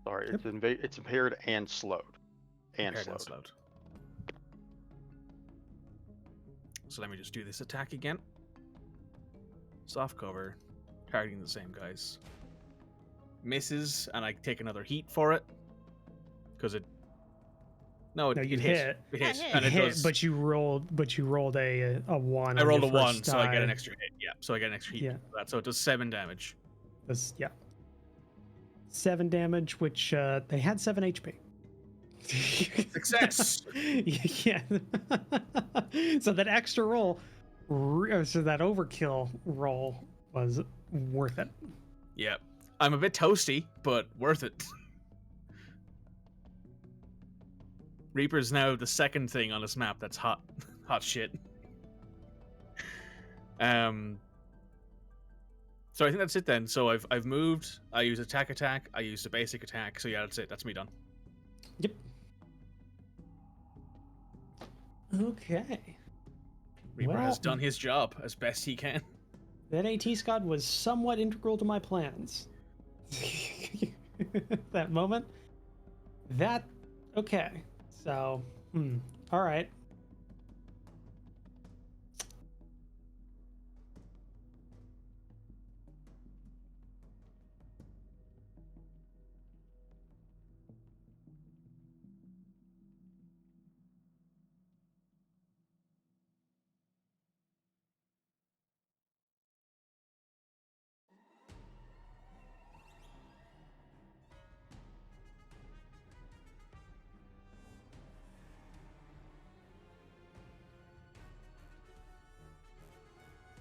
Sorry, it's impaired and slowed. Impaired and slowed. So let me just do this attack again. Soft cover, targeting the same guys. Misses, and I take another heat for it. Because it... No, it you hit. hit. It hit. Hit. And it Hit, does... but you rolled a 1. I on rolled a your 1, first so I get an die. extra hit. Yeah, so I get an extra heat. Yeah. For that. So it does 7 damage. Yeah. 7 damage, which they had 7 HP. Success. Yeah. So that extra roll, so that overkill roll was worth it. Yep. I'm a bit toasty, but worth it. Reaper's now the second thing on this map that's hot shit. So I think that's it then. So I've moved. I use attack. I use the basic attack. So yeah, that's it. That's me done. Yep. Okay. Reaper has done his job as best he can. That AT Scott was somewhat integral to my plans. That moment. Okay. So, all right.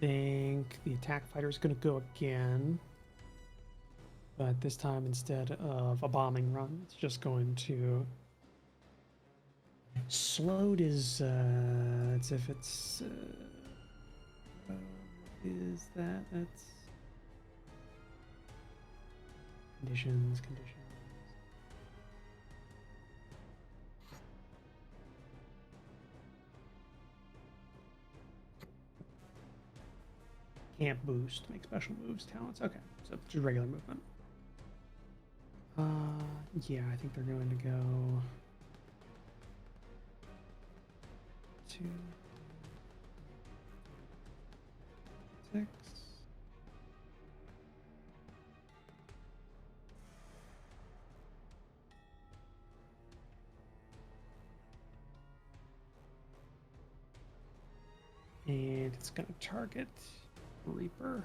Think the attack fighter is going to go again, but this time instead of a bombing run, it's just going to slowed is it's if it's is that that's conditions. Can't boost, make special moves, talents. Okay, so just regular movement. Yeah, I think they're going to go 2, 6. And it's going to target Reaper.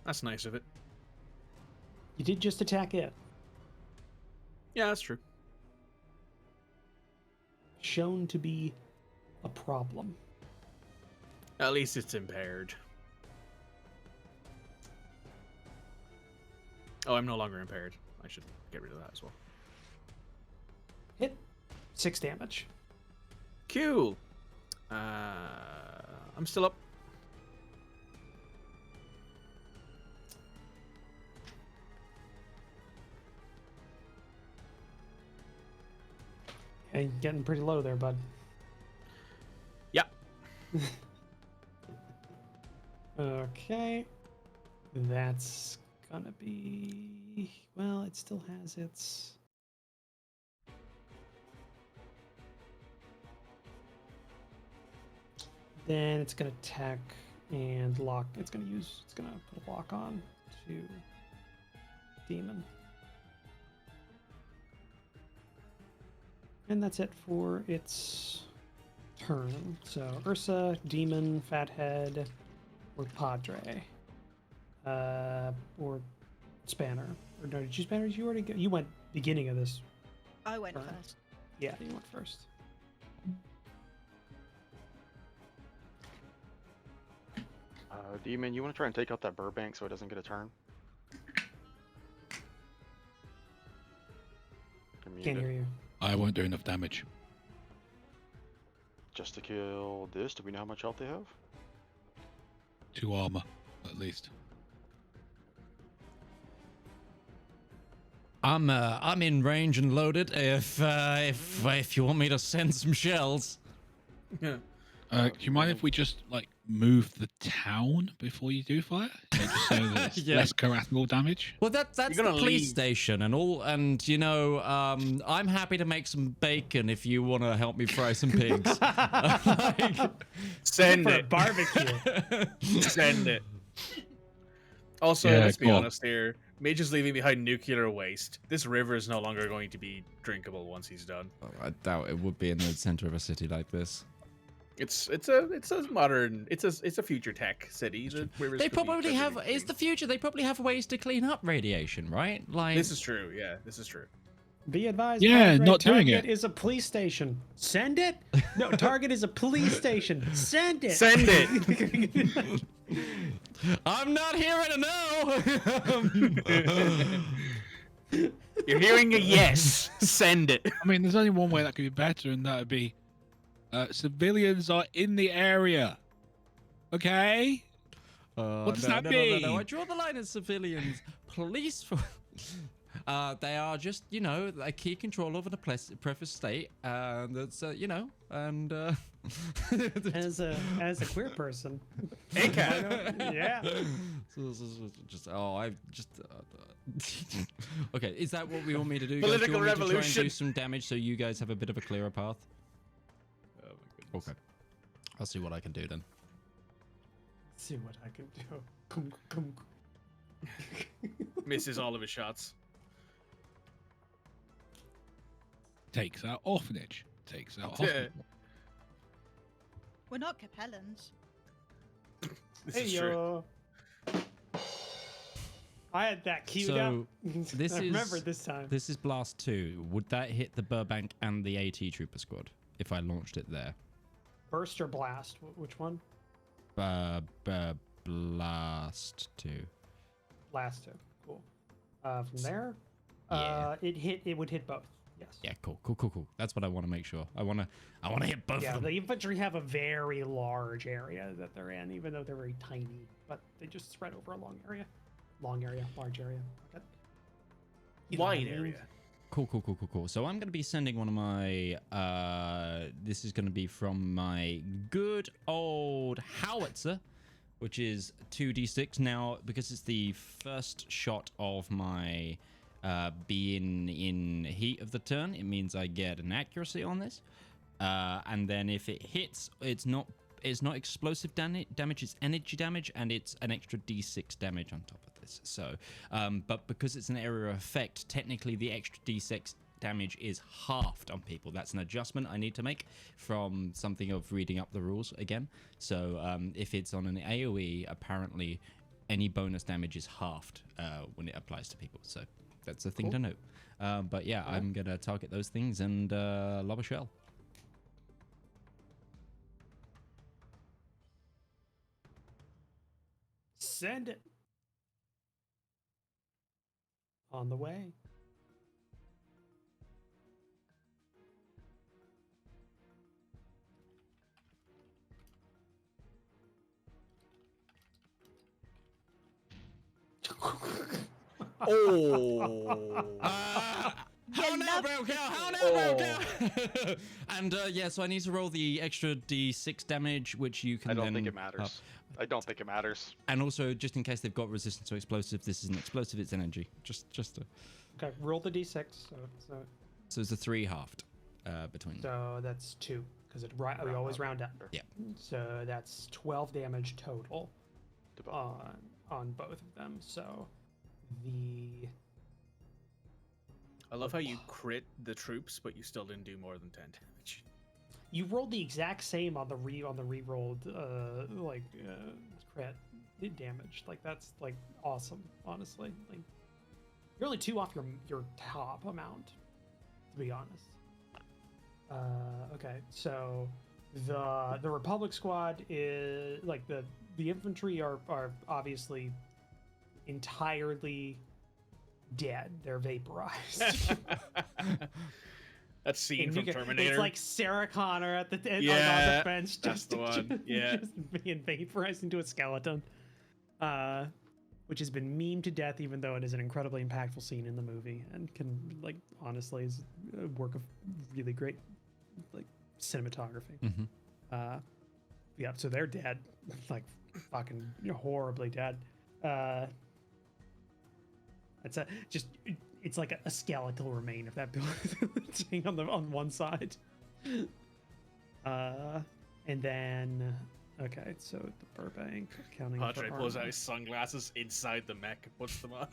That's nice of it. You did just attack it. Yeah, that's true. Shown to be a problem. At least it's impaired. Oh, I'm no longer impaired. I should get rid of that as well. Hit. 6 damage. Cool. I'm still up. Hey, getting pretty low there, bud. Yeah. Okay. That's gonna be... Well, it still has its... Then it's gonna attack and lock. It's gonna put a lock on to Demon. And that's it for its turn. So Ursa, Demon, Fathead, or Padre. Or Spanner. Or no, did you Spanner? Did you already go? You went beginning of this. I went turn. first. Yeah, you went first. Demon, you want to try and take out that Burbank so it doesn't get a turn? Can't hear you. I won't do enough damage. Just to kill this? Do we know how much health they have? 2 armor, at least. I'm in range and loaded. If you want me to send some shells. Yeah. Do you mind if we just like move the town before you do fire? Just so that it's Yeah. less collateral damage. Well, that's You're the gonna police leave. station and all, and you know, I'm happy to make some bacon if you want to help me fry some pigs. Like, Send For a it. barbecue. Send it. Also, Yeah, let's be go on. honest here. Midge is leaving behind nuclear waste. This river is no longer going to be drinkable once he's done. I doubt it would be in the center of a city like this. It's a modern, it's a future tech city. They probably have. It's the future. They probably have ways to clean up radiation, right? Like This is true. Yeah, this is true. Be advised. Yeah, Padre, not doing Target it. is a police station. Send it. No, Target is a police station. Send it. Send it. I'm not hearing a no. You're hearing a yes. Send it. I mean, there's only one way that could be better, and that would be civilians are in the area. Okay? What does that mean? No. I draw the line at civilians. Police. They are just, a key control over the preface state, and it's, and as a queer person. Hey, cat. Yeah. Okay, is that what we want me to do? Political do you want me to try and revolution. do some damage so you guys have a bit of a clearer path? Oh my goodness. Okay, I'll see what I can do then. See what I can do. Misses all of his shots. Takes out orphanage. Takes out Yeah. hospital. We're not Capellans. This Hey is true. yo. I had that queued So, up. this I is- remember this time. This is Blast 2. Would that hit the Burbank and the AT Trooper Squad if I launched it there? Burst or blast? Which one? Blast 2. Blast two. Cool. From there, Yeah. it would hit both. Yes. Yeah, cool. That's what I want to make sure. I want to hit both Yeah, of them. the infantry have a very large area that they're in, even though they're very tiny. But they just spread over a large area. Okay. Wide area. Cool. So I'm going to be sending one of my, this is going to be from my good old howitzer, which is 2d6. Now, because it's the first shot of my being in heat of the turn, it means I get an accuracy on this. And then if it hits, it's not explosive damage, it's energy damage, and it's an extra d6 damage on top of this. So, but because it's an area of effect, technically the extra d6 damage is halved on people. That's an adjustment I need to make from something of reading up the rules again. So if it's on an AoE, apparently any bonus damage is halved when it applies to people. So that's a thing to note. But yeah, I'm going to target those things and lob a shell. Send it. On the way. Oh. How now, bro? How now, bro? And yeah, so I need to roll the extra d6 damage, which you can I don't then think it matters. I don't think it matters. And also, just in case they've got resistance to explosive, this isn't explosive, it's energy. Just to... Okay, roll the d6. So it's a 3 halved between them. So that's 2, because we always round up. Yeah. So that's 12 damage total To both. on both of them. So the I love how you crit the troops, but you still didn't do more than 10 damage. you rolled the exact same on the re-rolled crit damage. Like that's like awesome, honestly. Like you're only 2 off your top amount, to be honest. Okay, so the Republic squad is like the infantry are obviously entirely dead. They're vaporized. That scene from Terminator. It's like Sarah Connor at the on the bench, that's the one. Yeah. just being vaporized into a skeleton, which has been memed to death, even though it is an incredibly impactful scene in the movie and can honestly is a work of really great cinematography. Mm-hmm. Yeah, so they're dead, like fucking horribly dead. It's like a skeletal remain of that building on one side. And then okay, so the Burbank counting. Padre for pulls out armor. his sunglasses inside the mech and puts them on.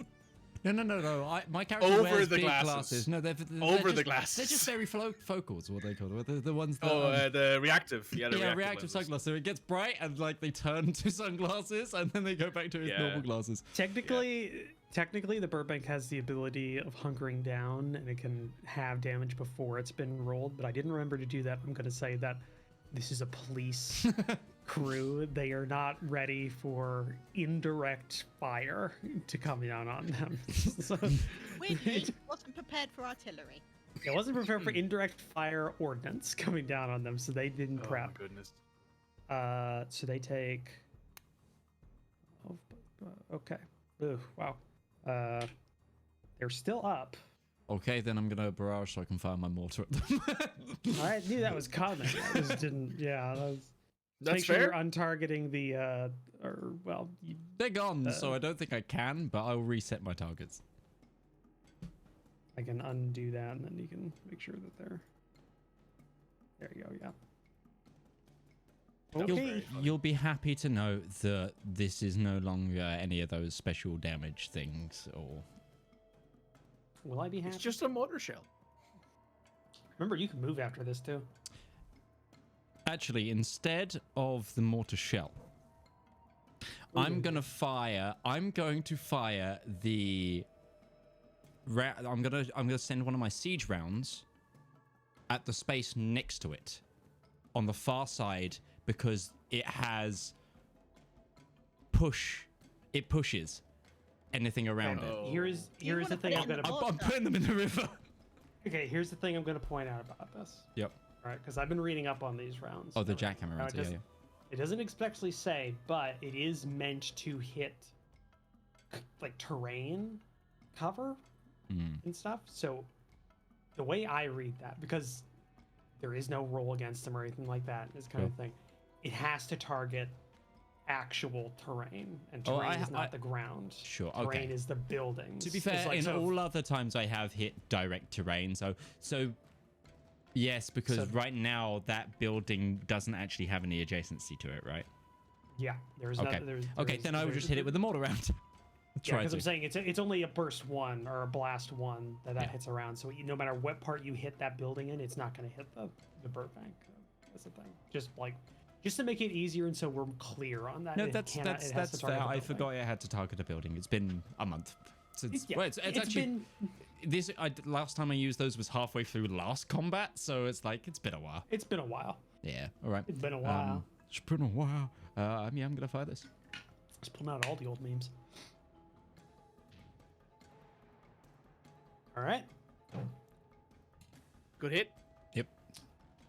No. My character Over wears the big glasses. No, they're Over just, the glasses. They're just very focal, is what they call them. The ones that. The reactive. Yeah, the reactive reactive sunglasses. So it gets bright and like they turn to sunglasses and then they go back to his normal glasses. Technically, the Burbank has the ability of hunkering down, and it can have damage before it's been rolled. But I didn't remember to do that. I'm going to say that this is a police crew. They are not ready for indirect fire to come down on them. So, Weirdly, wasn't prepared for artillery. it wasn't prepared for indirect fire ordnance coming down on them, so they didn't Oh prep. my goodness. So they take. Oh, okay. Ooh, wow. They're still up. Okay, then I'm gonna barrage so I can fire my mortar at them. I knew that was coming. I just didn't. Yeah, That's make sure fair. you're untargeting the. They're gone, so I don't think I can, but I'll reset my targets. I can undo that, and then you can make sure that they're. There you go. Yeah. Okay. You'll be happy to know that this is no longer any of those special damage things, or. Will I be happy? It's just a mortar shell. Remember, you can move after this too. Actually, instead of the mortar shell, I'm going to fire the I'm going to send one of my siege rounds at the space next to it on the far side because it has it pushes anything around it. Here's you the wanna thing put I'm it gonna. on I'm putting them in the river. Okay, here's the thing I'm gonna point out about this. Yep. All right, because I've been reading up on these rounds. Oh, the jackhammer rounds. Now, Yeah. it doesn't expressly say, but it is meant to hit like terrain cover and stuff. So the way I read that, because there is no roll against them or anything like that, this kind of thing, it has to target actual terrain, and terrain is not the ground. Sure. Terrain Okay. is the buildings. To be fair, It's like, in all other times I have hit direct terrain, so yes, because right now that building doesn't actually have any adjacency to it, right? yeah, there's Okay. Then I would just hit it with the mortar round. Yeah, because I'm saying it's only a burst one or a blast one that hits around. So no matter what part you hit that building in, it's not going to hit the Burbank. That's the thing. Just to make it easier, and so we're clear on that. No, it that's has to fair. target the I Burbank. forgot I had to target a building. It's been a month since. Yeah, Well, it's actually last time I used those was halfway through last combat, so it's like it's been a while. It's been a while. Yeah. All right. It's been a while. It's been a while. Yeah, I'm gonna fire this. Just pulling out all the old memes. All right. Good hit. Yep.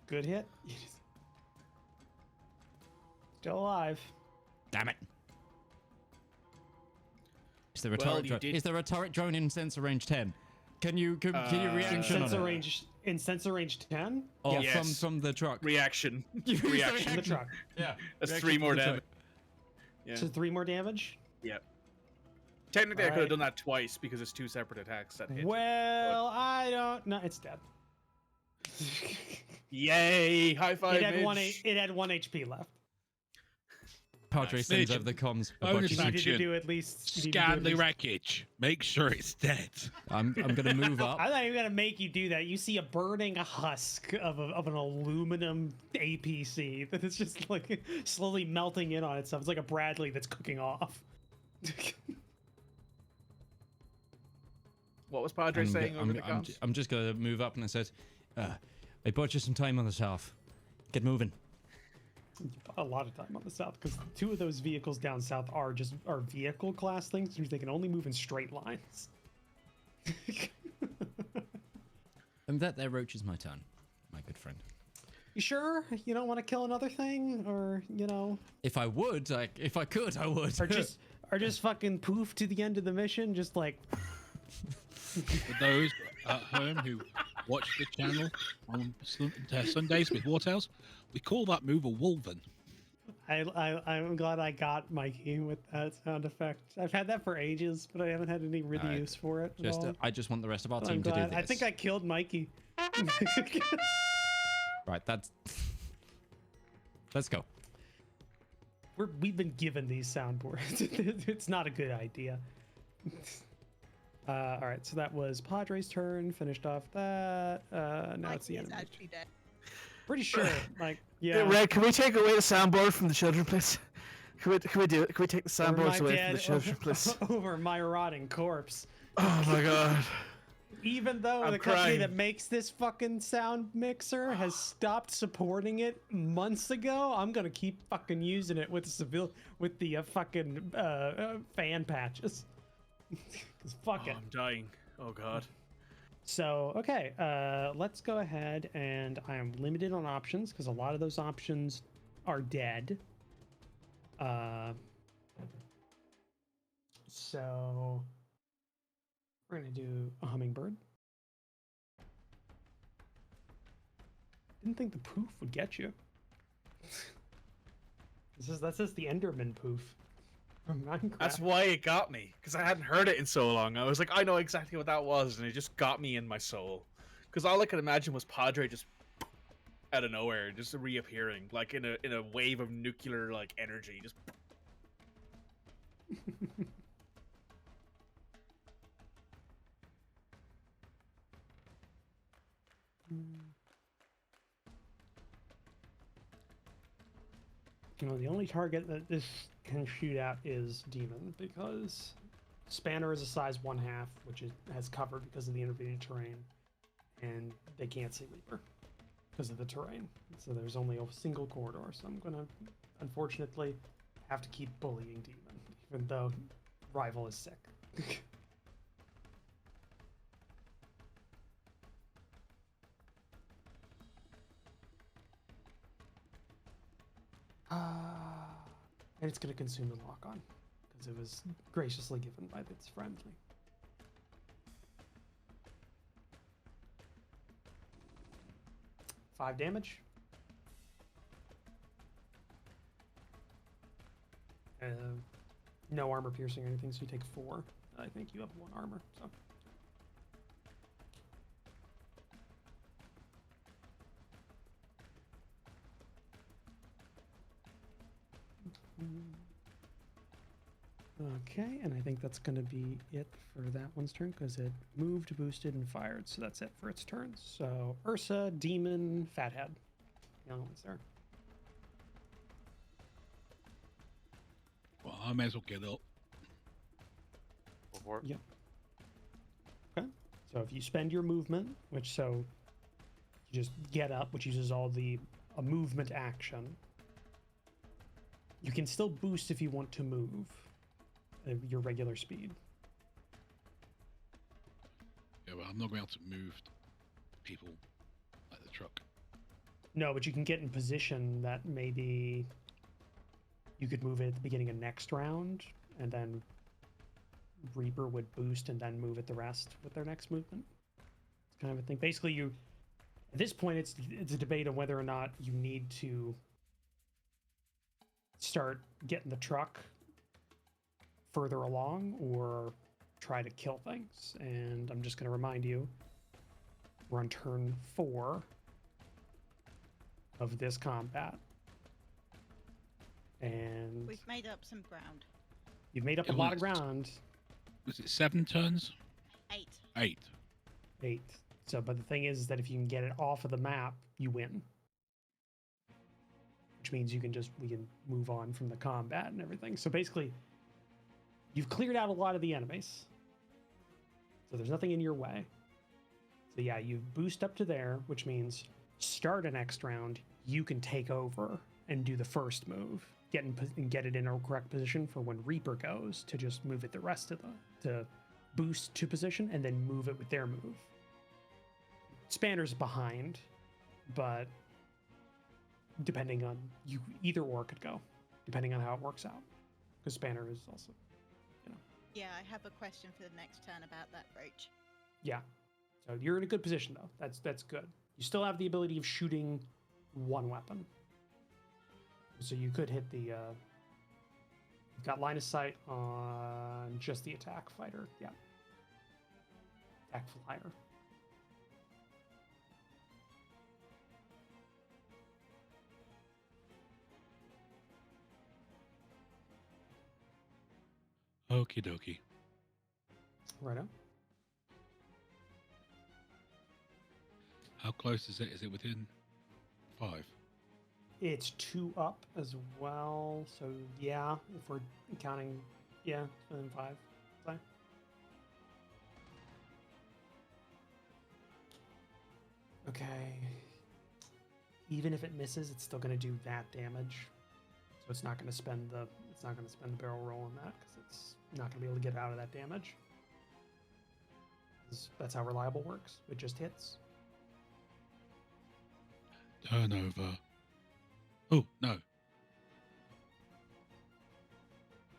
Good hit. Still alive. Damn it. Is there a Well, turret you drone? did- Is there a turret drone in sensor range 10? Can you reaction on it? In sensor range 10? Or Yes. from the truck? Reaction. In Reaction. the truck. Yeah. That's Reaction 3 to more the damage. truck. Yeah. So 3 more damage? Yep. Technically, I could have Alright. done that twice because it's 2 separate attacks that hit. Well, I don't know. It's dead. Yay! High five, It had Midge. it had 1 HP left. Padre Nice. sends Midge. over the comms. Bonus You needed action. to do at least. you needed to do Scan at the least- wreckage. Make sure it's dead. I'm gonna move up. I'm not even gonna make you do that. You see a burning husk of an aluminum APC that is just like slowly melting in on itself. It's like a Bradley that's cooking off. What was Padre saying over the comms? I'm just gonna move up, and I said, "I bought you some time on the south. Get moving." A lot of time on the south because 2 of those vehicles down south are vehicle class things, which they can only move in straight lines. And that there, Roach, is my turn, my good friend. You sure you don't want to kill another thing, or If I would, if I could, I would. or just fucking poof to the end of the mission, just like. For those at home who watch the channel on Sundays with War Tales, we call that move a wolven. I'm glad I got Mikey with that sound effect. I've had that for ages, but I haven't had any really use for it. At all. I just want the rest of our I'm team to do glad. this. I think I killed Mikey. Right, let's go. We've been given these soundboards. It's not a good idea. All right, so that was Padre's turn. Finished off that. Now it's the Mikey is enemy. actually dead. Pretty sure. Like, Yeah, yeah. Red, can we take away the soundboard from the children, please? Can we do it? Can we take the Over my soundboards away from dead, the children, please? over my rotting corpse. Oh my god. Even though I'm the company crying. that makes this fucking sound mixer has stopped supporting it months ago, I'm gonna keep fucking using it with the fucking fan patches. 'Cause fuck Oh, it. I'm dying. Oh god. So okay, let's go ahead, and I am limited on options because a lot of those options are dead. So we're gonna do a hummingbird. Didn't think the poof would get you. That's just the Enderman poof from Minecraft. That's why it got me, because I hadn't heard it in so long. I was like, I know exactly what that was, and it just got me in my soul. Because all I could imagine was Padre just out of nowhere, just reappearing, like in a wave of nuclear like energy, just. You know, the only target that this can shoot at is Demon, because Spanner is a size 1/2, which has cover because of the intervening terrain, and they can't see Reaper because of the terrain. So there's only a single corridor. So I'm gonna, unfortunately, have to keep bullying Demon, even though Rival is sick. And it's going to consume the lock-on because it was graciously given by its friendly. Five damage. No armor piercing or anything, so you take 4. I think you have 1 armor, so. Okay, and I think that's going to be it for that one's turn because it moved, boosted, and fired. So that's it for its turn. So Ursa, Demon, Fathead. The only ones there. Well, I may as well get up. Go for it. Yep. Okay. So if you spend your movement, which so you just get up, which uses all a movement action. You can still boost if you want to move your regular speed. Yeah, well, I'm not going to be able to move people like the truck. No, but you can get in position that maybe you could move it at the beginning of next round, and then Reaper would boost and then move it the rest with their next movement. It's kind of a thing. Basically, at this point, it's a debate on whether or not you need to start getting the truck further along or try to kill things. And I'm just going to remind you, we're on turn 4 of this combat. And We've made up some ground. you've made up a lot of ground. Was it 7 turns? 8. 8. 8. So, but the thing is that if you can get it off of the map, you win. Which means we can move on from the combat and everything. So basically, you've cleared out a lot of the enemies. So there's nothing in your way. So yeah, you boost up to there, which means start a next round, you can take over and do the first move. Get it in a correct position for when Reaper goes to just move it the rest of to boost to position and then move it with their move. Spanner's behind, but depending on either or could go, depending on how it works out. Because Spanner is also, Yeah, I have a question for the next turn about that Roach. yeah. So you're in a good position though. That's good. You still have the ability of shooting one weapon. So you could hit the. You've got line of sight on just the attack fighter. Yeah. Attack flyer. Okie dokie. Right on. How close is it? Is it within 5? It's 2 up as well. So yeah, if we're counting, yeah, it's within 5. So. Okay. Even if it misses, it's still going to do that damage. So it's not going to spend the barrel roll on that because it's not going to be able to get out of that damage. That's how reliable works. It just hits. Turnover. Oh, no.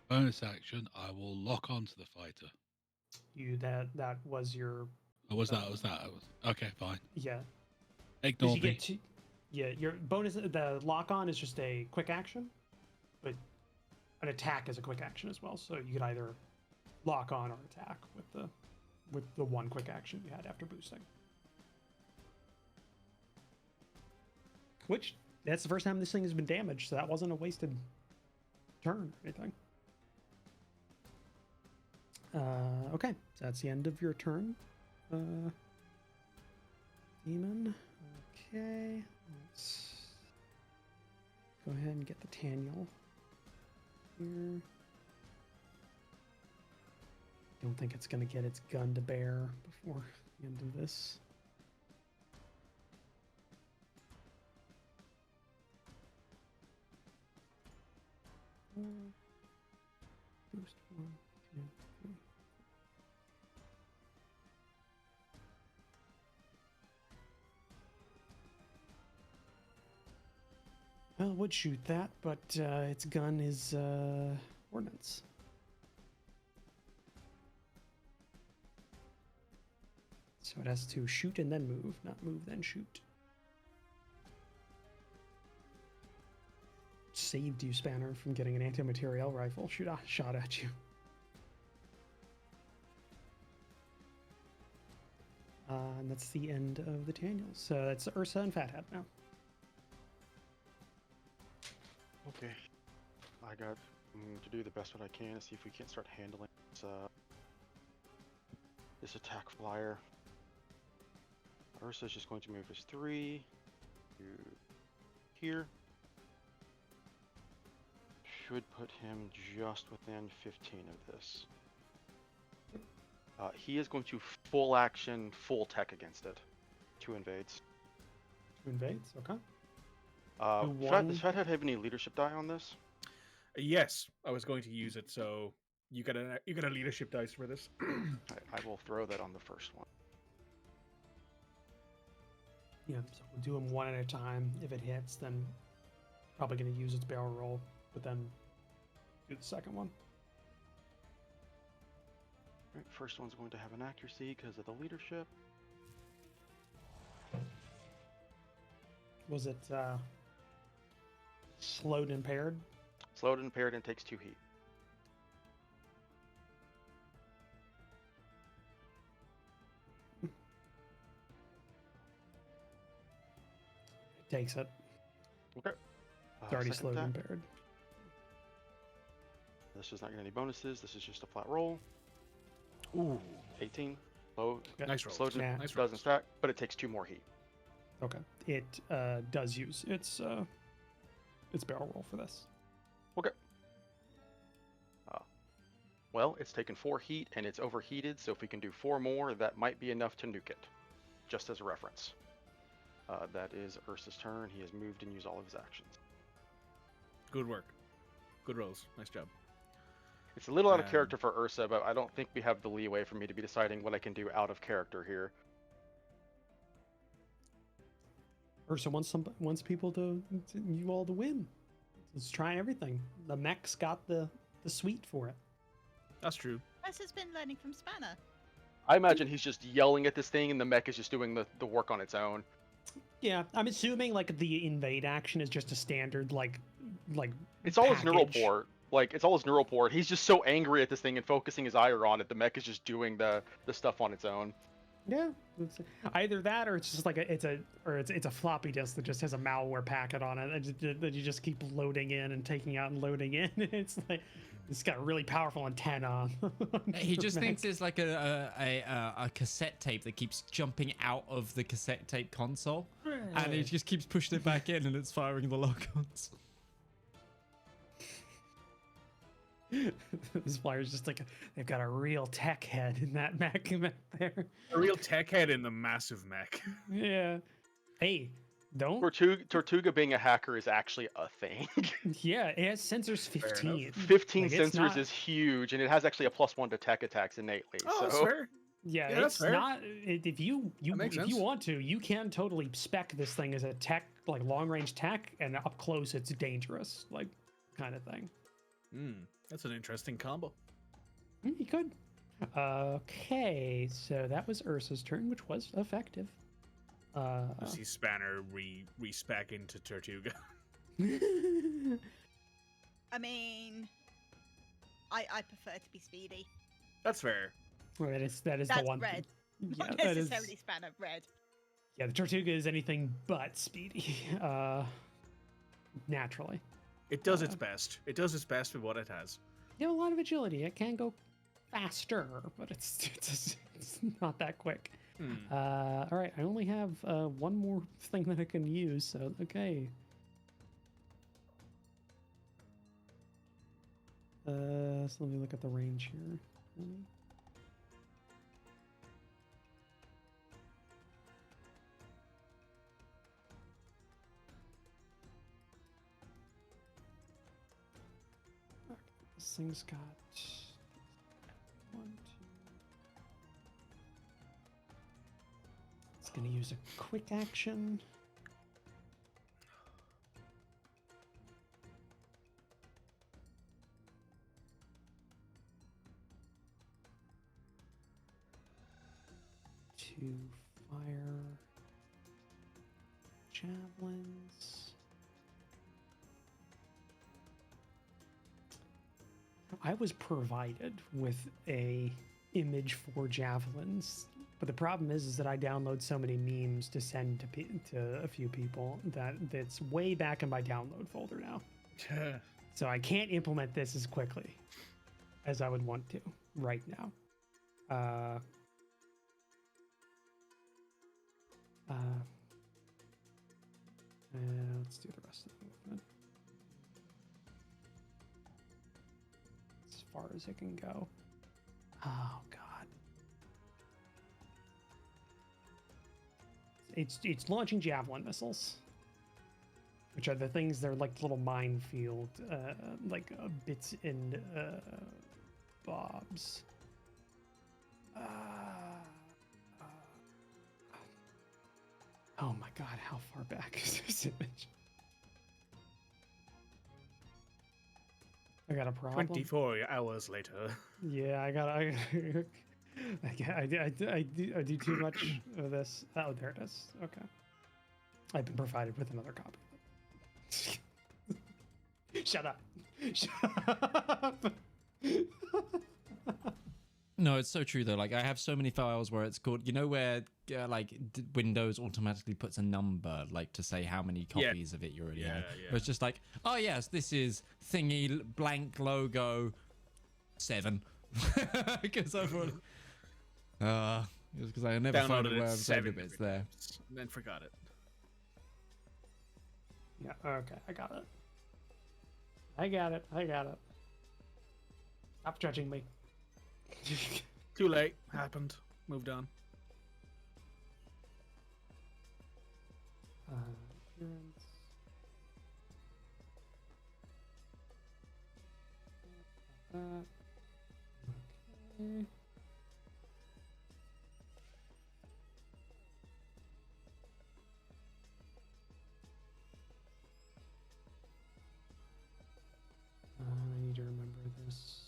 Bonus action, I will lock onto the fighter. That was your... Oh, was that? Okay, fine. Yeah. Ignore you me. get your bonus, the lock on is just a quick action, but an attack is a quick action as well. So you could either lock on or attack with the one quick action you had after boosting. Which, that's the first time this thing has been damaged, so that wasn't a wasted turn or anything. Okay, so that's the end of your turn. Demon. Okay, let's go ahead and get the Taniel here. Don't think it's going to get its gun to bear before the end of this. Boost 1, 2, 3. Well, it would shoot that, but its gun is ordnance. So it has to shoot and then move, not move then shoot. Saved you, Spanner, from getting an anti-materiel rifle shot at you. And that's the end of the Taniels. So it's Ursa and Fathead now. Okay. I got to do the best what I can to see if we can't start handling this attack flyer. Ursa's just going to move his 3 to here. Should put him just within 15 of this. He is going to full action, full tech against it. 2 invades. 2 invades, okay. Does Fathead have any leadership die on this? Yes, I was going to use it, so you get a leadership dice for this. I will throw that on the first one. Yeah, so we'll do them one at a time. If it hits, then probably going to use its barrel roll, but then do the second one. Right, first one's going to have an accuracy because of the leadership. Was it slowed and impaired? Slowed and impaired and takes 2 heat. It takes it. Okay. It's already Second slowed and attack. impaired. This is not getting any bonuses. This is just a flat roll. Ooh, 18. Low. Okay. nice roll. Slowed Yeah. Nice doesn't stack, but it takes 2 more heat. Okay. It does use its barrel roll for this. Okay. Well, it's taken 4 heat and it's overheated, so if we can do 4 more, that might be enough to nuke it. Just as a reference. That is Ursa's turn. He has moved and used all of his actions. Good work. Good rolls. Nice job. It's a little out of character for Ursa, but I don't think we have the leeway for me to be deciding what I can do out of character here. Ursa wants people to you all to win. It's trying everything. The Mech's got the suite for it. That's true. Ursa's been learning from Spanner. I imagine he's just yelling at this thing and the mech is just doing the work on its own. Yeah, I'm assuming like the invade action is just a standard like It's all his neural package. port. Like, it's all his neural port. He's just so angry at this thing and focusing his ire on it. The mech is just doing the stuff on its own. Yeah, it's either that or it's just like it's a floppy disk that just has a malware packet on it that you just keep loading in and taking out and loading in. It's like It's got a really powerful antenna. He just thinks it's like a cassette tape that keeps jumping out of the cassette tape console, and he just keeps pushing it back in, and it's firing the logons. This flyer's just like they've got a real tech head in that mech there. A real tech head in the massive mech. Yeah. Hey, don't. Tortuga being a hacker is actually a thing. Yeah, it has sensors 15. 15 Like, it's sensors not- is huge, and it has actually a +1 to tech attacks innately. Oh, so sir. Yeah, Yeah, that's it's fair. not. If you makes if you sense. want to, you can totally spec this thing as a tech, like long range tech, and up close it's dangerous, like kind of thing. That's an interesting combo. You could. Okay, so that was Ursa's turn, which was effective. You see Spanner respec into Tortuga. I mean, I prefer to be speedy. That's fair. Well, that is That's the one. red. Yeah, Not that is. necessarily spanner red. Yeah, the Tortuga is anything but speedy. Naturally. It does its best. It does its best with what it has. You have a lot of agility. It can go faster, but it's not that quick. All right, I only have one more thing that I can use, so okay. So let me look at the range here. Okay, this thing's got 1, 2. It's gonna use a quick action. To fire javelins. I was provided with a image for javelins, but the problem is that I download so many memes to send to a few people that it's way back in my download folder now. So I can't implement this as quickly as I would want to right now. Let's do the rest of the movement. As far as it can go. Oh god. It's launching javelin missiles, which are the things, they're like little minefield, like bits and bobs. Oh my god, how far back is this image? I got a problem. 24 hours later. Yeah, I do too much of this. Oh, there it is. Okay. I've been provided with another copy. Shut up. Shut up. No, it's so true though. Like I have so many files where it's called, you know, where Windows automatically puts a number like to say how many copies of it you already have. yeah. But it's just like, oh yes, this is thingy blank logo 7 because I've already, because I never found it Downloaded where it I've saved 7 it. It's there. and then forgot it. Yeah, okay, I got it. I got it. Stop judging me. Too late. Happened. Moved on. Appearance. Okay. I need to remember this.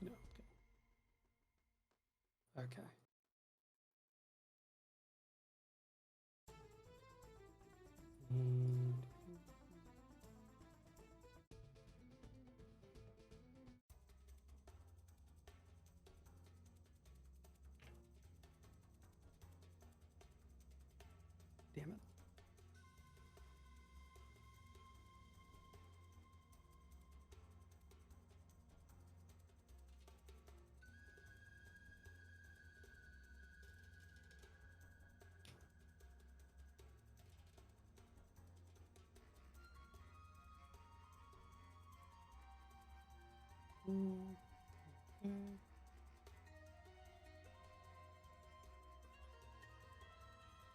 No, okay. Okay. And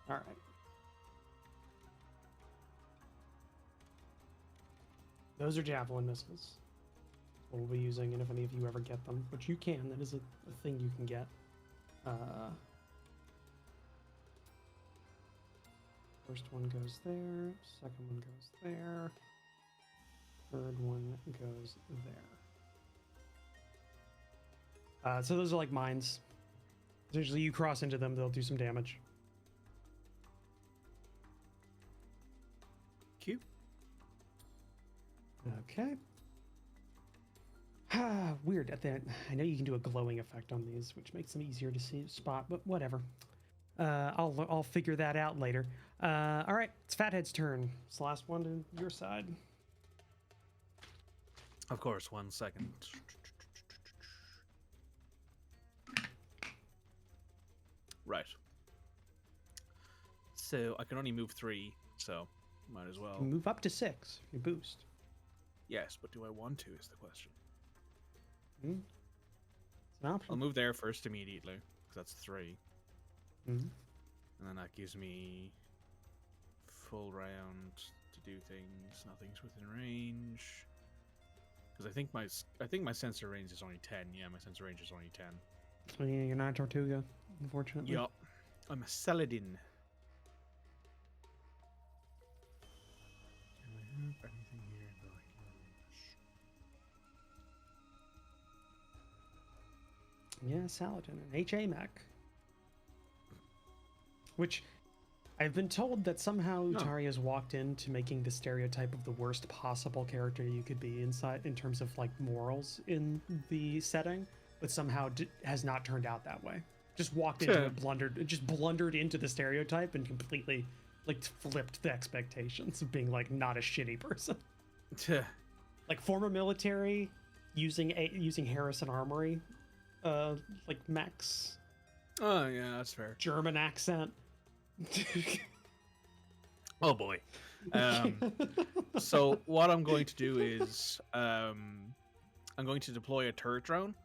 All right. Those are javelin missiles. We'll be using, and if any of you ever get them, which you can, that is a thing you can get. First one goes there, second one goes there, third one goes there. So those are like mines. Usually you cross into them, they'll do some damage. Cute. Okay. Weird. I know you can do a glowing effect on these, which makes them easier to see spot, but whatever. I'll figure that out later. All right, it's Fathead's turn. It's the last one to your side. Of course, 1 second. Right. So I can only move 3, so might as well. You move up to 6. You boost. Yes, but do I want to is the question. It's an option. I'll move there first immediately, because that's 3. Mm-hmm. And then that gives me full round to do things. Nothing's within range. Because I think my sensor range is only 10. Yeah, my sensor range is only 10. So yeah, you're not Tortuga, unfortunately. Yup. I'm a Saladin. Do I have anything here that I can use? Yeah, Saladin, an HA mech. Which I've been told that somehow Utari has walked into making the stereotype of the worst possible character you could be inside in terms of like morals in the setting, but somehow has not turned out that way. Just walked into it, blundered into the stereotype and completely like flipped the expectations of being like not a shitty person. Like former military, using Harrison Armory, like mechs. Oh yeah, that's fair. German accent. Oh boy. So what I'm going to do is I'm going to deploy a turret drone.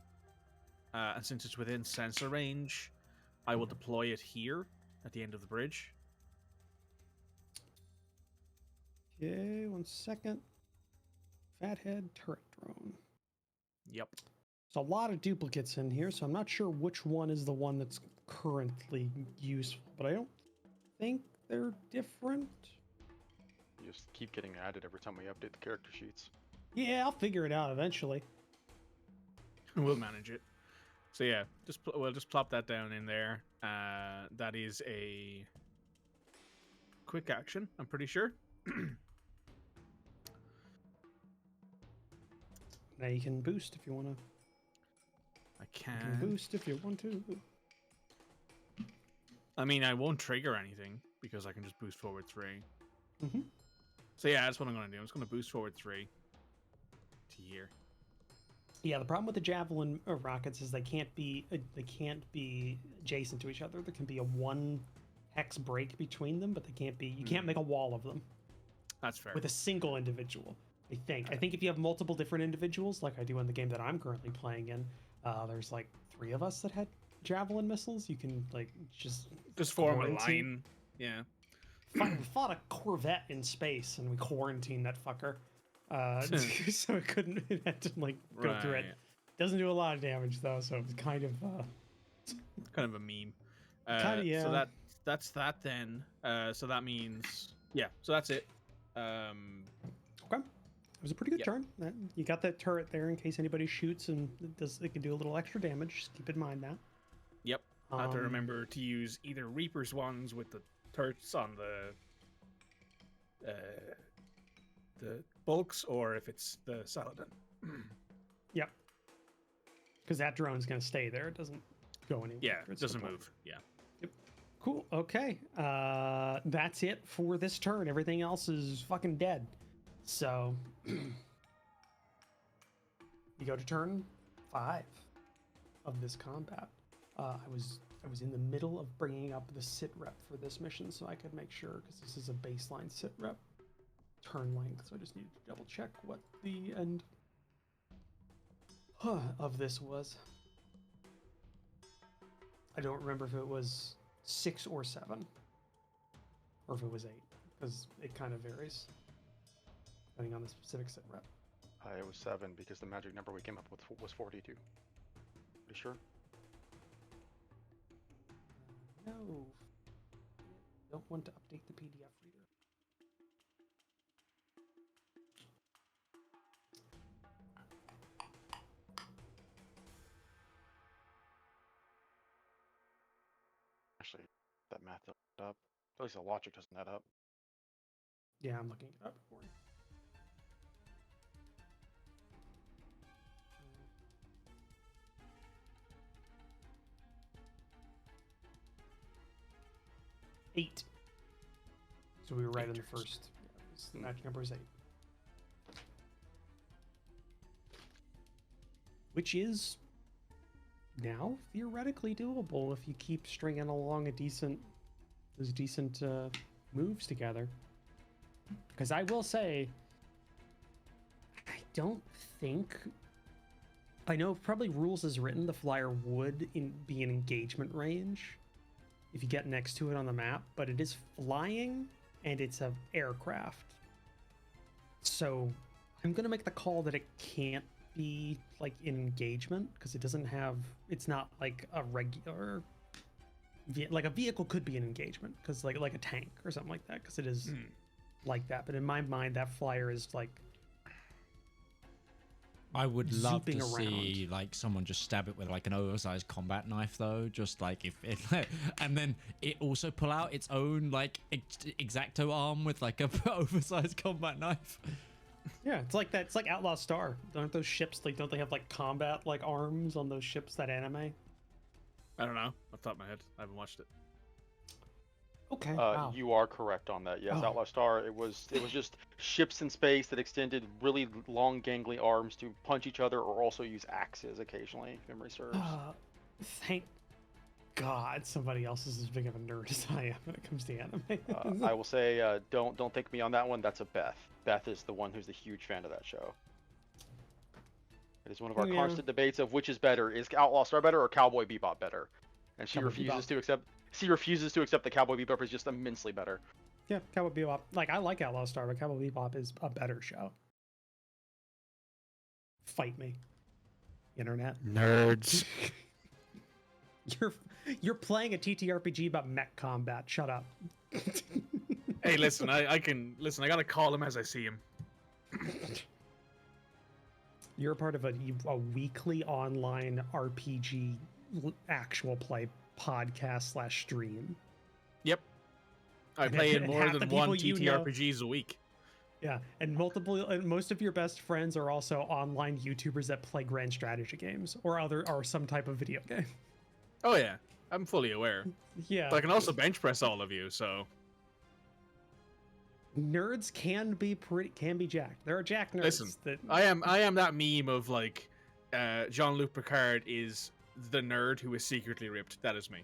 And since it's within sensor range, I will deploy it here at the end of the bridge. Okay, 1 second. Fathead turret drone. Yep. There's a lot of duplicates in here, so I'm not sure which one is the one that's currently useful, but I don't think they're different. You just keep getting added every time we update the character sheets. Yeah, I'll figure it out eventually. We'll manage it. So yeah, we'll just plop that down in there. That is a quick action, I'm pretty sure. Now you can boost if you want to. I You can can. boost if you want to. I mean, I won't trigger anything because I can just boost forward 3. Mm-hmm. So yeah, that's what I'm going to do. I'm just going to boost forward 3 to here. Yeah, the problem with the javelin rockets is they can't be adjacent to each other. There can be a 1 hex break between them, but they can't be. You can't make a wall of them That's fair. with a single individual. I think if you have multiple different individuals, like I do in the game that I'm currently playing in, there's like 3 of us that had javelin missiles. You can like just form a quarantine. line. Yeah. We fought a Corvette in space and we quarantined that fucker. So it had to like go through it. Doesn't do a lot of damage though, so it's kind of kind of a meme. yeah. So that's that then. So that means so that's it. Okay. It was a pretty good turn. You got that turret there in case anybody shoots and it can do a little extra damage. Just keep in mind that. Yep. I have to remember to use either Reaper's ones with the turrets on the bulks, or if it's the Saladin. Yep. Because that drone's gonna stay there. It doesn't go anywhere. Yeah, it It's doesn't the move. Yeah. Yep. Cool. Okay. That's it for this turn. Everything else is fucking dead. So you go to turn 5 of this combat. I was in the middle of bringing up the sit rep for this mission so I could make sure, because this is a baseline sit rep turn length. So I just needed to double check what the end. of this was. I don't remember if it was 6 or 7, or if it was 8, because it kind of varies depending on the specific sit rep. It was 7 because the magic number we came up with was 42. Pretty sure? No. Don't want to update the PDF reader. Actually, that math doesn't add up. At least the logic doesn't add up. Yeah, I'm looking it up for you. Eight. So we were right on the first. Yeah, the magic number is 8. Which is now theoretically doable if you keep stringing along those decent moves together. Because I will say, I know probably rules as written, the flyer would be in engagement range if you get next to it on the map, but it is flying and it's an aircraft. So I'm going to make the call that it can't be like in engagement because it's not like a regular, like a vehicle could be an engagement because like a tank or something like that because it is like that. But in my mind, that flyer is like, I would love to zooping see around. like someone just stab it with like an oversized combat knife though, just like if it and then it also pull out its own like exacto arm with like a oversized combat knife. Yeah, it's like that. It's like Outlaw Star. Aren't those ships like? Don't they have like combat like arms on those ships? That anime. I don't know. Off the top of my head, I haven't watched it. Okay. Wow. You are correct on that. Yes, Oh. Outlaw Star. It was just ships in space that extended really long, gangly arms to punch each other, or also use axes occasionally. If memory serves. Thank God somebody else is as big of a nerd as I am when it comes to anime. I will say, don't think me on that one. That's a Beth. Beth is the one who's the huge fan of that show. It is one of our Yeah. constant debates of which is better: is Outlaw Star better or Cowboy Bebop better? And she Cowboy refuses Bebop. to accept. She refuses to accept that Cowboy Bebop is just immensely better. Yeah, Cowboy Bebop. Like I like Outlaw Star, but Cowboy Bebop is a better show. Fight me, internet. Nerds. You're playing a TTRPG about mech combat. Shut up. Hey, listen, I can listen. I gotta call him as I see him. You're a part of a weekly online RPG actual play podcast / stream. Yep. I And play half in more the than people one you know- TTRPGs a week. Yeah, and most of your best friends are also online YouTubers that play grand strategy games or some type of video game. Oh yeah, I'm fully aware. Yeah, But I can also bench press all of you, so nerds can be jacked. There are jack nerds. Listen, that I am that meme of like Jean-Luc Picard is the nerd who is secretly ripped. That is me.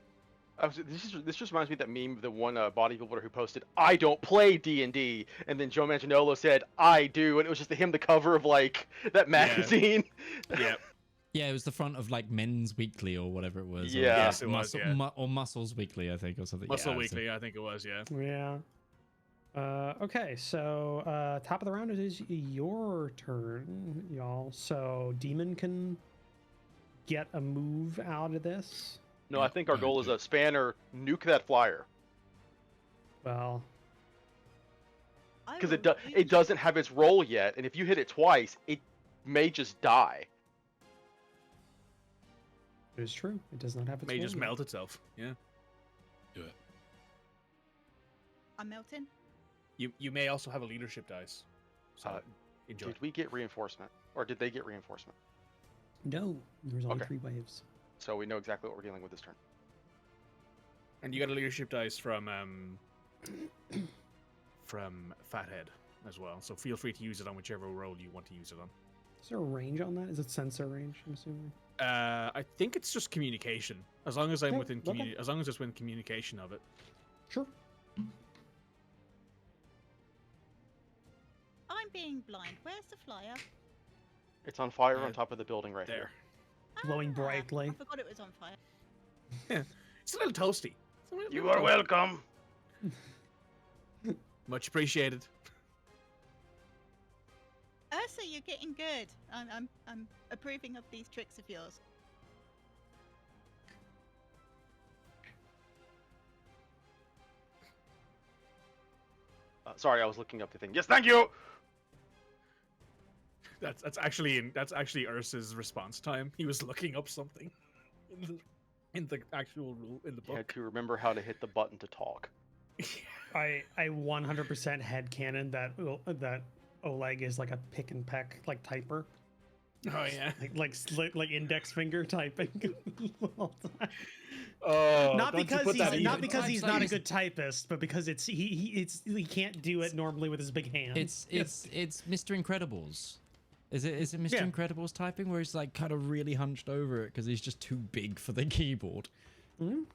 This just reminds me of that meme of the one bodybuilder who posted, "I don't play D&D," and then Joe Manganiello said, "I do," and it was just him, the cover of like that magazine. Yeah. Yeah, it was the front of like Men's Weekly or whatever it was. Yeah. Or, Yes, it was, yeah. Or Muscles Weekly, I think, or something. Muscle yeah, Weekly, I think it was, yeah. Yeah. Okay, so top of the round, it is your turn, y'all. So Demon can get a move out of this. No, I think our goal is a spanner, nuke that flyer. Well, Because it doesn't have its roll yet, and if you hit it twice, it may just die. it is true. It does not have its May roll just yet. melt itself. Yeah. Do it. I'm melting. You may also have a leadership dice. So enjoy. Did we get reinforcement? Or did they get reinforcement? No, there's only Okay. 3 waves. So we know exactly what we're dealing with this turn. And you got a leadership dice from Fathead as well. So feel free to use it on whichever role you want to use it on. Is there a range on that? Is it sensor range? I'm assuming. I think it's just communication. As long as I'm Yeah, within okay. as long as it's within communication of it. Sure. I'm being blind. Where's the flyer? It's on fire Yeah, on top of the building right there. Glowing Ah, brightly. I forgot it was on fire. It's a little toasty. It's a little- You little are toasty. welcome. Much appreciated. Ursa, you're getting good. I'm approving of these tricks of yours. Sorry, I was looking up the thing. Yes, thank you. That's actually Ursa's response time. He was looking up something in the actual rule in the You had book. to remember how to hit the button to talk. I 100% headcanon that Oleg is like a pick and peck like typer, Oh yeah. like index finger typing. all the time. Oh, not don't you because put that he's in not the- because he's Types not a like- good typist, but because he can't do it normally with his big hands. It's Mr. Incredibles. Is it Mr. Yeah. Incredibles typing where he's like kind of really hunched over it because he's just too big for the keyboard? Right,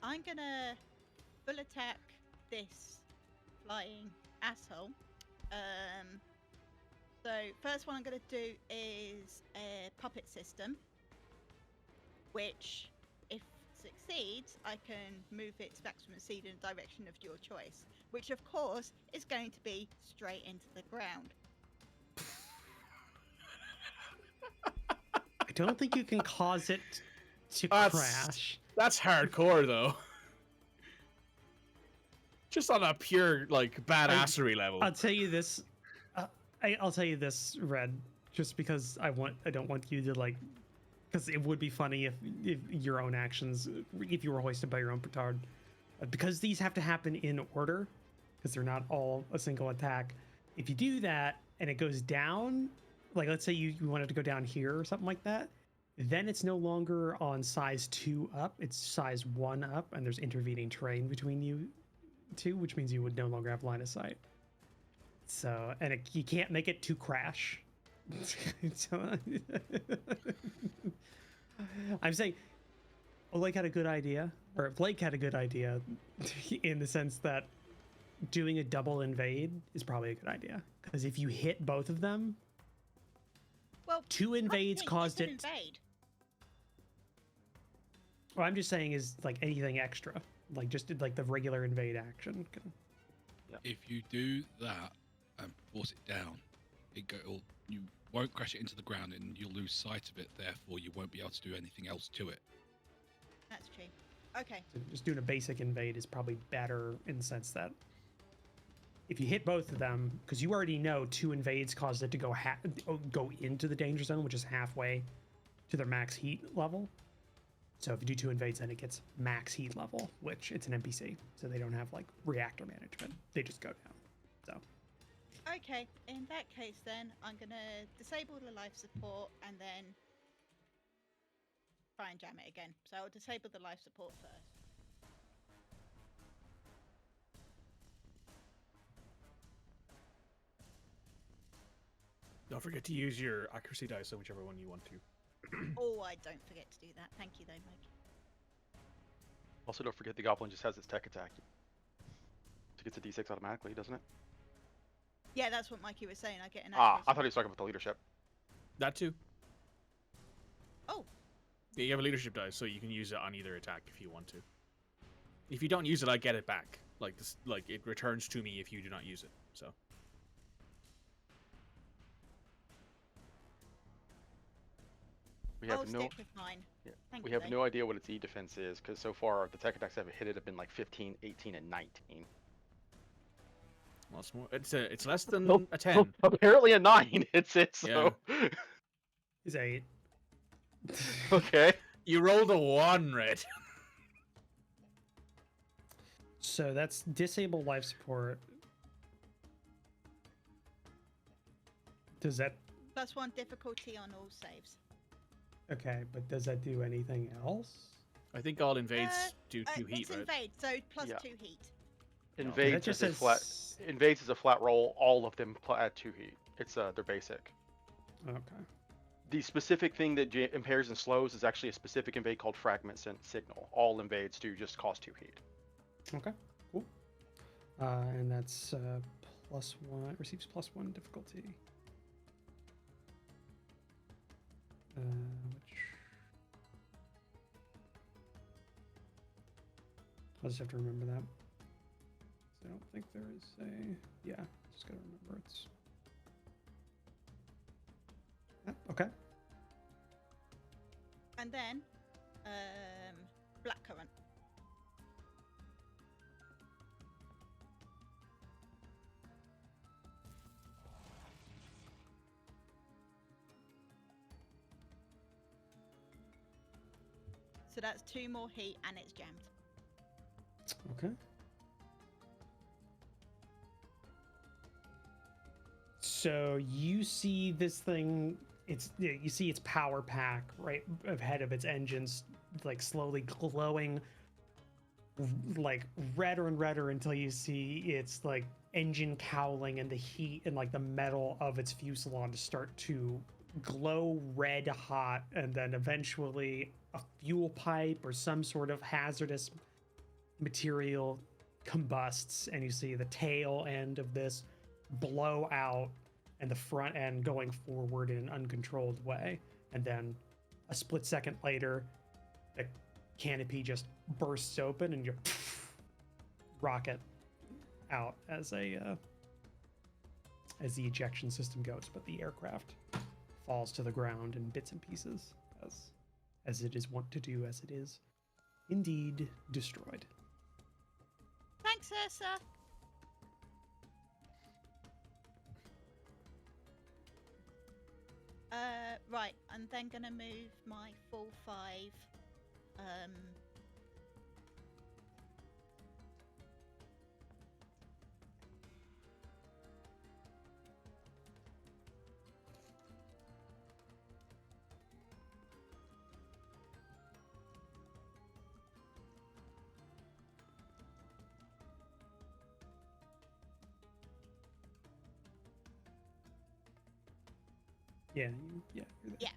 I'm gonna full attack this flying asshole. So first one I'm gonna do is a puppet system, which, if succeeds, I can move its maximum speed in a direction of your choice, which of course is going to be straight into the ground. I don't think you can cause it to That's- crash. That's hardcore though. Just on a pure like badassery level. I'll tell you this. I'll tell you this, Red, just because I don't want you to like, because it would be funny if your own actions, if you were hoisted by your own petard, because these have to happen in order, because they're not all a single attack. If you do that and it goes down, like let's say you wanted to go down here or something like that, then it's no longer on size 2 up, it's size 1 up, and there's intervening terrain between you two, which means you would no longer have line of sight. So, and you can't make it to crash. So, I'm saying Oleg had a good idea, or Blake had a good idea, in the sense that doing a double invade is probably a good idea. Because if you hit both of them, Well, 2 invades I think caused it's an it. invade. What I'm just saying is like anything extra, like just like the regular invade action. If you do that and force it down, you won't crash it into the ground and you'll lose sight of it. Therefore, you won't be able to do anything else to it. That's true. Okay. So just doing a basic invade is probably better in the sense that if you hit both of them, because you already know 2 invades caused it to go into the danger zone, which is halfway to their max heat level. So if you do 2 invades, then it gets max heat level, which it's an NPC, so they don't have like reactor management. They just go down. So Okay, in that case then, I'm gonna disable the life support and then try and jam it again. So I'll disable the life support first. Don't forget to use your accuracy dice on whichever one you want to. Oh, I don't forget to do that. Thank you though, Mike. Also, don't forget the goblin just has its tech attack. It gets a d6 automatically, doesn't it? Yeah, that's what Mikey was saying. I get an Ah, accuracy. I thought he was talking about the leadership. That too. Oh, Yeah, you have a leadership dice, so you can use it on either attack if you want to. If you don't use it, I get it back. Like this, like it returns to me if you do not use it. So. We I'll have no, stick with mine. yeah, Thank we you, have though. no idea what its E defense is, because so far the tech attacks that have hit it have been like 15, 18, and 19. Well, it's more. It's less than Nope. a 10. Apparently a 9 hits it, so... is 8. Okay. You rolled a 1, Red. So that's disable life support. Does that +1 difficulty on all saves. okay? But does that do anything else? I think all invades do 2 heat, It's right? invade, so +2 Yeah. heat. Invades that is just a says flat. Invades is a flat roll. All of them add 2 heat. It's their basic. Okay. The specific thing that impairs and slows is actually a specific invade called Fragment Signal. All invades do just cost 2 heat. Okay. Cool. And that's +1, receives +1 difficulty. Which I'll just have to remember that. I don't think there is a, yeah, just gotta remember it's, okay. And then, blackcurrant. So that's 2 more heat and it's jammed. Okay. So you see this thing, you see its power pack right ahead of its engines, like slowly glowing like redder and redder until you see its like engine cowling and the heat and like the metal of its fuselage start to glow red hot, and then eventually a fuel pipe or some sort of hazardous material combusts, and you see the tail end of this blow out and the front end going forward in an uncontrolled way. And then a split second later, the canopy just bursts open and you rocket out as the ejection system goes, but the aircraft falls to the ground in bits and pieces, as it is wont to do, as it is indeed destroyed. Thanks, Ursa. Right, I'm then gonna move my full 5. Yeah, you're there. Yeah.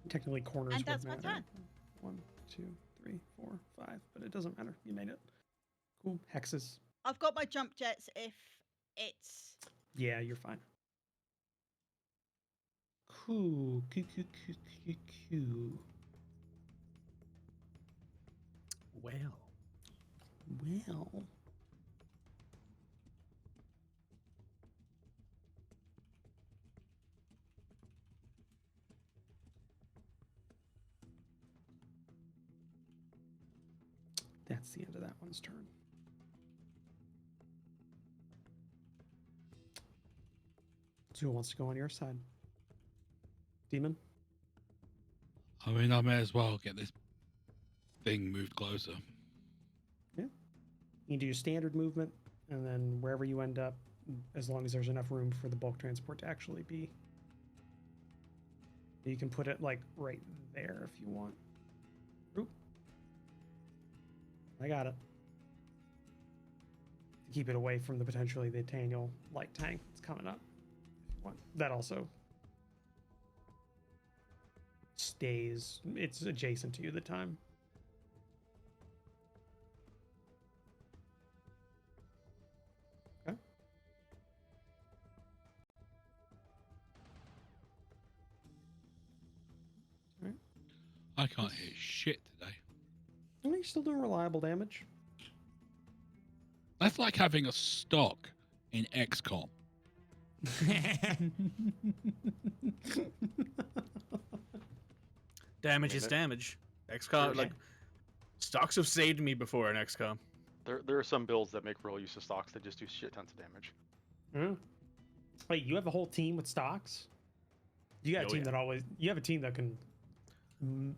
Technically corners And would that's my matter. turn. 1, 2, 3, 4, 5, but it doesn't matter. You made it. Cool. Hexes. I've got my jump jets if it's... Yeah, you're fine. Cool. Cool. Well. That's the end of that one's turn. So who wants to go on your side? Demon? I mean, I may as well get this thing moved closer. Yeah. You can do your standard movement, and then wherever you end up, as long as there's enough room for the bulk transport to actually be. You can put it like right there if you want. Oop. I got it. To keep it away from the potentially the Daniel light tank that's coming up. If you want. That also stays, it's adjacent to you the time. Okay. All right. I can't hear shit today. Well, you're still doing reliable damage. That's like having a stock in XCOM. Damage is damage. XCOM, like, stocks have saved me before in XCOM. There are some builds that make real use of stocks that just do shit tons of damage. Mm. Wait, you have a whole team with stocks? You got a team that always, you have a team that can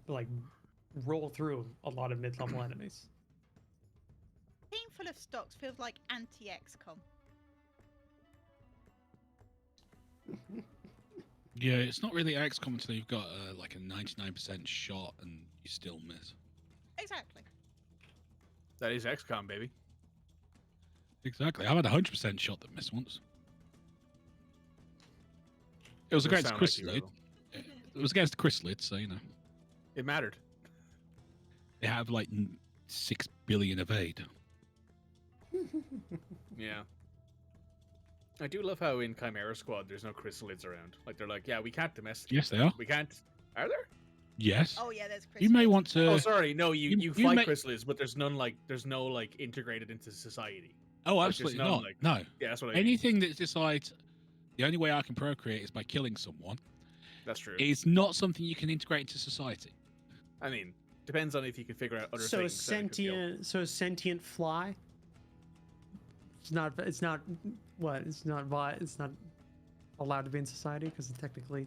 like roll through a lot of mid-level enemies. Team full of stocks feels like anti-XCOM. Yeah, it's not really XCOM until you've got like a 99% shot and you still miss. Exactly. That is XCOM, baby. Exactly. I've had a 100% shot that missed once. It was Doesn't against sound like you, Chrysalid. Rebel. It was against Chrysalid, so you know. It mattered. They have like 6 billion evade. Hmm. Yeah. I do love how in Chimera Squad there's no chrysalids around. Like they're like, yeah, we can't domesticate. Yes, they them. are. We can't. Are there? Yes. Oh yeah, there's. You may Chrysalis want as to. well. Oh, sorry. No, you you fight may- chrysalids, but there's none like there's no like integrated into society. Oh, Like, absolutely there's none, not. like- No. Yeah, that's what I mean. Anything that decides the only way I can procreate is by killing someone That's true. is not something you can integrate into society. I mean, depends on if you can figure out other So a things. that it could kill. sentient fly. It's not what? It's not allowed to be in society because technically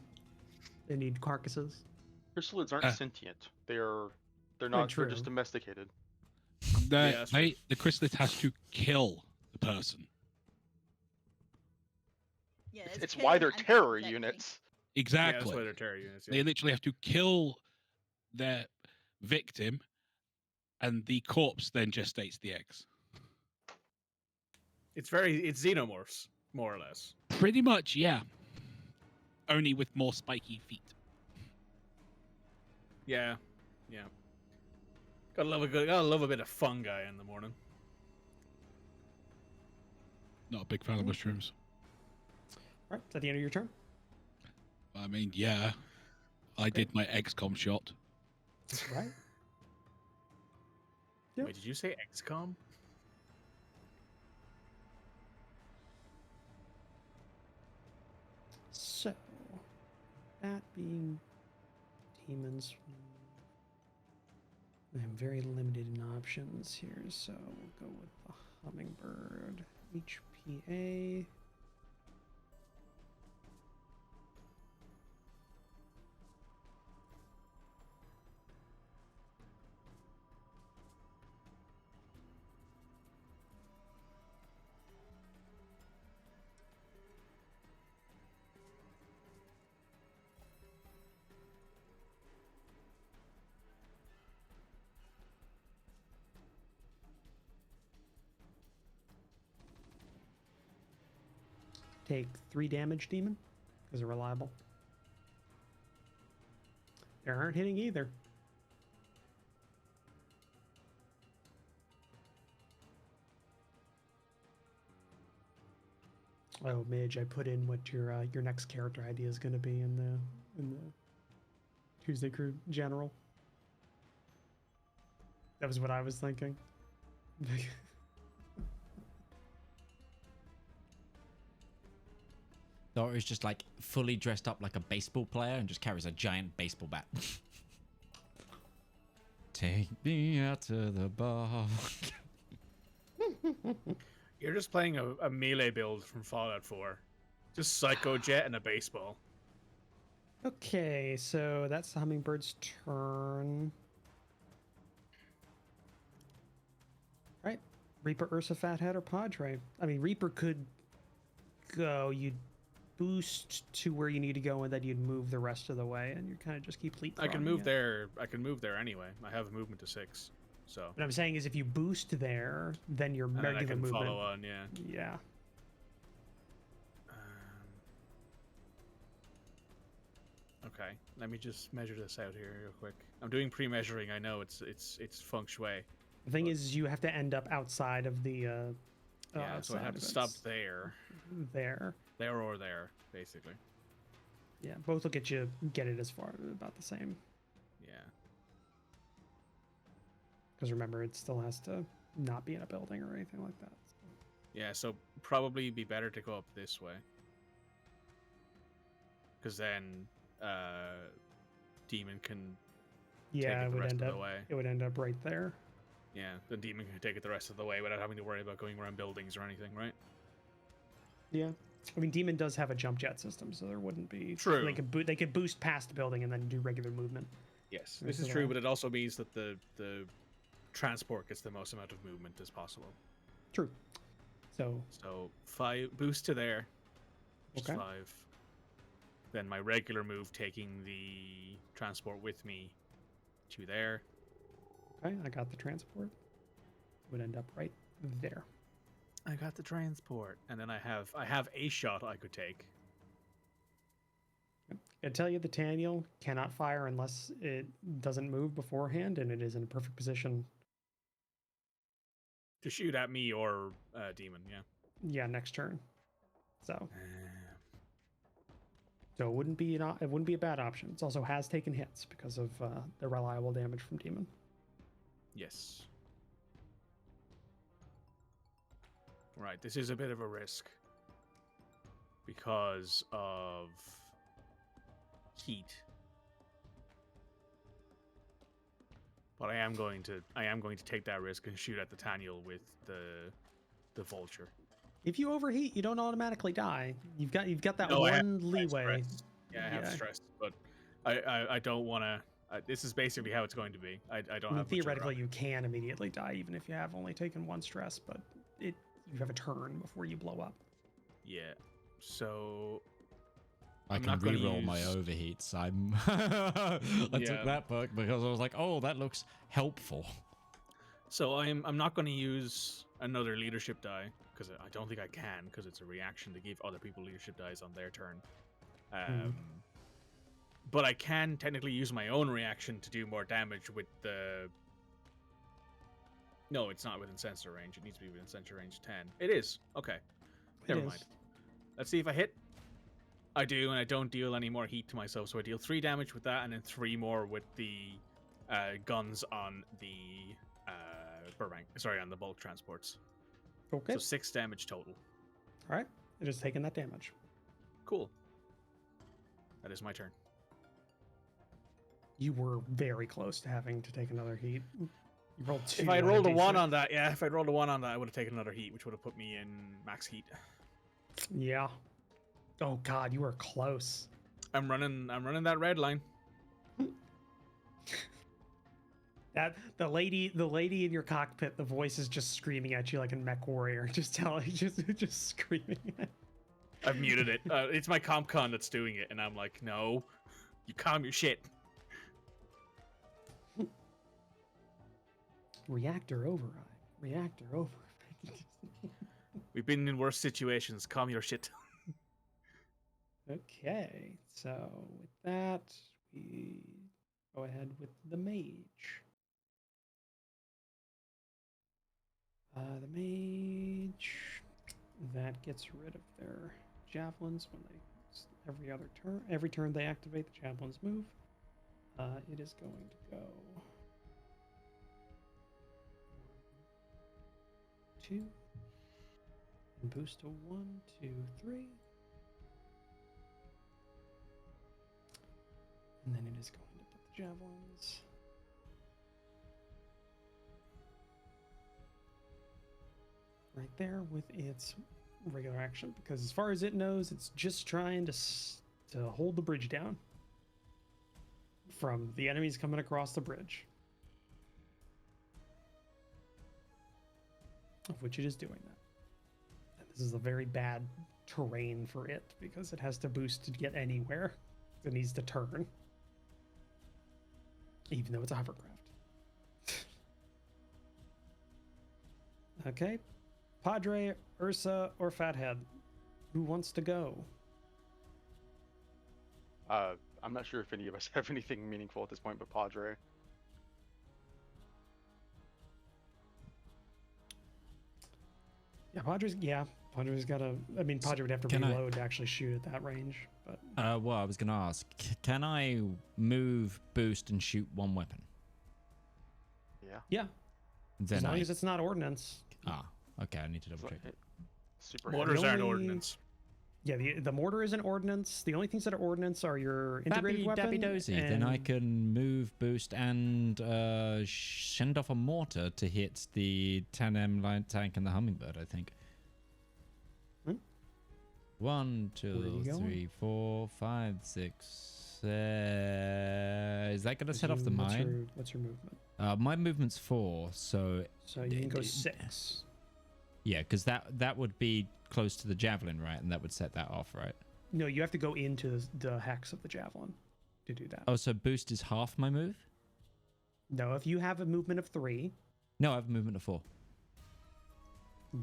they need carcasses. Chrysalids aren't sentient. They're not. They're just true. domesticated. that's true. The chrysalid has to kill the person. Yeah, It's killing why they're and terror protecting. units. Yeah, Exactly. that's why they're terror units. They Yeah. literally have to kill their victim, and the corpse then gestates the eggs. It's xenomorphs, more or less. Pretty much, yeah. Only with more spiky feet. Yeah, yeah. Gotta love a bit of fungi in the morning. Not a big fan of mushrooms. All right, is that the end of your turn? I mean, yeah. I did my XCOM shot. Right. Yep. Wait, did you say XCOM? So, that being demons, I'm very limited in options here, so we'll go with the hummingbird. HPA. Take 3 damage, demon, because they're reliable. They aren't hitting either. Oh, Midge, I put in what your next character idea is going to be in the Tuesday Crew General. That was what I was thinking. Dora's just like fully dressed up like a baseball player and just carries a giant baseball bat. Take me out to the bar. You're just playing a melee build from Fallout 4. Just Psycho Jet and a baseball. Okay, so that's the hummingbird's turn. Right, Reaper, Ursa, Fathead, or Padre. I mean, Reaper could go. You'd boost to where you need to go, and then you'd move the rest of the way, and you kind of just keep leapfrogging. I can move it. there. I can move there anyway. I have movement to 6, so. What I'm saying is, if you boost there, then your And then I regular can movement. follow on. Yeah. Yeah. Okay, let me just measure this out here real quick. I'm doing pre-measuring. I know it's feng shui. The thing is, you have to end up outside of the. Yeah, so I outside have to of stop it. there, There. or there, basically. Yeah, both will get it as far about the same. Yeah. Because remember, it still has to not be in a building or anything like that. Yeah, so probably be better to go up this way. Because then Demon can Yeah, take it it the would rest end of up. the way. It would end up right there. Yeah, the Demon can take it the rest of the way without having to worry about going around buildings or anything, right? Yeah, I mean, Demon does have a jump jet system, so there wouldn't be. True. They could boost past the building and then do regular movement. Yes, Right, this is so true, that- but it also means that the transport gets the most amount of movement as possible. True. So 5 boost to there. Just Okay. 5. Then my regular move taking the transport with me to there. okay, I got the transport. Would end up right there. I got the transport, and then I have a shot I could take. I tell you, the Taniel cannot fire unless it doesn't move beforehand, and it is in a perfect position. To shoot at me or demon, yeah. Yeah, next turn. So it wouldn't be a bad option. It also has taken hits because of the reliable damage from demon. Yes. Right, this is a bit of a risk because of heat. But I am going to take that risk and shoot at the Taniel with the vulture. If you overheat, you don't automatically die. You've got that No, one leeway. Yeah, I have stress, but I don't want to. This is basically how it's going to be. I don't I mean, have much of a theoretically, route. you can immediately die even if you have only taken one stress, but you have a turn before you blow up. Yeah. So I I'm can not gonna reroll my use- overheats. I Yeah. took that perk because I was like, oh, that looks helpful. So I'm not going to use another leadership die because I don't think I can because it's a reaction to give other people leadership dies on their turn. But I can technically use my own reaction to do more damage with the. No, it's not within sensor range. It needs to be within sensor range 10. It is. Okay. Never mind. Let's see if I hit. I do, and I don't deal any more heat to myself. So I deal 3 damage with that, and then 3 more with the guns on the Burbank. Sorry, on the bulk transports. Okay. So 6 damage total. All right. You're just taking that damage. Cool. That is my turn. You were very close to having to take another heat. You rolled 2. If I had on rolled a 1 D6. on that, if I'd rolled a 1 on that, I would have taken another heat, which would have put me in max heat. Yeah. Oh God, you were close. I'm running that red line. That the lady in your cockpit, the voice is just screaming at you like in Mech Warrior, just screaming. I've muted it. It's my CompCon that's doing it, and I'm like, no, you calm your shit. Reactor override. Reactor override. We've been in worse situations. Calm your shit. Okay, so with that, we go ahead with the mage. The mage that gets rid of their javelins when they every turn they activate the javelins move. It is going to go 2 and boost to 1, 2, 3. And then it is going to put the javelins right there with its regular action, because as far as it knows, it's just trying to hold the bridge down from the enemies coming across the bridge, of which it is doing that. And this is a very bad terrain for it because it has to boost to get anywhere. It needs to turn. Even though it's a hovercraft. Okay. Padre, Ursa, or Fathead? Who wants to go? I'm not sure if any of us have anything meaningful at this point, but Padre. Padre's got a. I mean, Padre would have to reload to actually shoot at that range. But Well, I was going to ask, can I move, boost, and shoot one weapon? Yeah. Then As long as it's not ordnance. Okay, I need to double check. Super. Mortars aren't only- ordnance. Yeah, the mortar is an ordnance. The only things that are ordnance are your integrated weapon. Dabby dozy. Then I can move, boost, and send off a mortar to hit the 10M light tank and the hummingbird, I think. 1, 2, 3, 4, 5, 6. Is that going to set off the mine? What's your movement? My movement's 4, so You can go 6. yeah, because that would be close to the javelin, right? And that would set that off, right? No, you have to go into the hex of the javelin to do that. Oh, so boost is half my move? No, if you have a movement of 3, No, I have a movement of 4.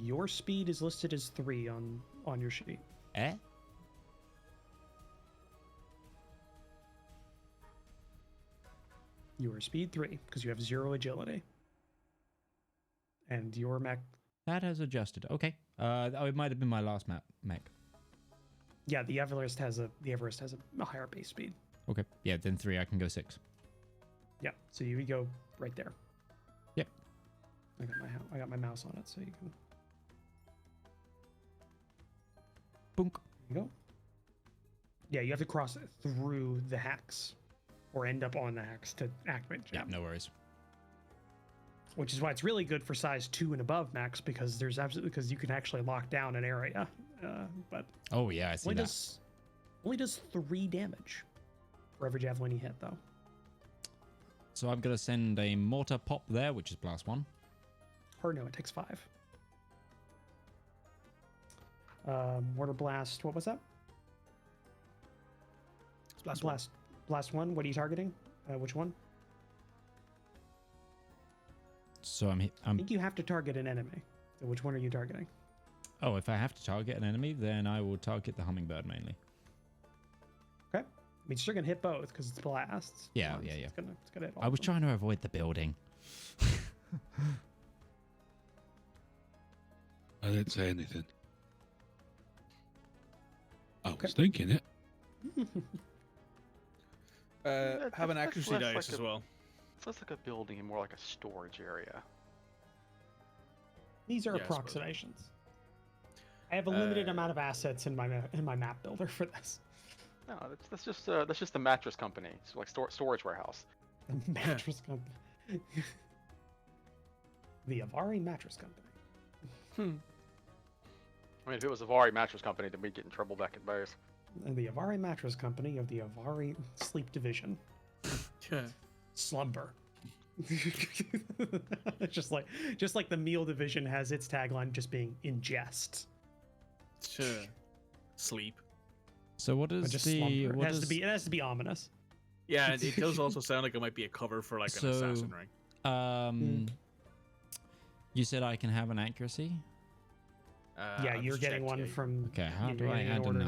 your speed is listed as 3 on your sheet. You are speed 3 because you have 0 agility. And your mech, That has adjusted. Okay. Oh, it might have been my last mech. yeah, the Everest has a higher base speed. Okay. Yeah, then 3, I can go 6. Yeah, so you go right there. Yep. I got my mouse on it, so you can. Boonk. There you go. Yeah, you have to cross it through the hex, or end up on the hex to activate the Yeah, gem. no worries. Which is why it's really good for size 2 and above mechs, because because you can actually lock down an area. But Oh, yeah, I see only that. only does 3 damage for every javelin you hit, though. So I'm going to send a mortar pop there, which is blast 1. Or no, it takes 5. Mortar blast. What was that? Blast 1. What are you targeting? Which one? So I think you have to target an enemy. So which one are you targeting? Oh, if I have to target an enemy, then I will target the hummingbird mainly. Okay. I mean, you're gonna hit both because it's blasts. Yeah, So yeah. It's gonna hit all I of was them. trying to avoid the building. I didn't say anything. I Okay. was thinking it. Have an that's accuracy less dice like as a- well. It's less like a building and more like a storage area. These are Yeah, I suppose. approximations. I have a limited amount of assets in my map builder for this. No, that's just the mattress company. It's like storage warehouse. The mattress company. The Avari Mattress Company. I mean, if it was a Vari mattress company, then we'd get in trouble back at base. And the Avari Mattress Company of the Avari Sleep Division. Slumber. just like the meal division has its tagline just being ingest. Sleep. So what But is just the... slumber. What It has to be ominous. Yeah, and it does also sound like it might be a cover for like an So- assassin ring. You said I can have an accuracy? Yeah, I've you're just getting checked, one yeah. from. Okay, how you're do I getting an add order to-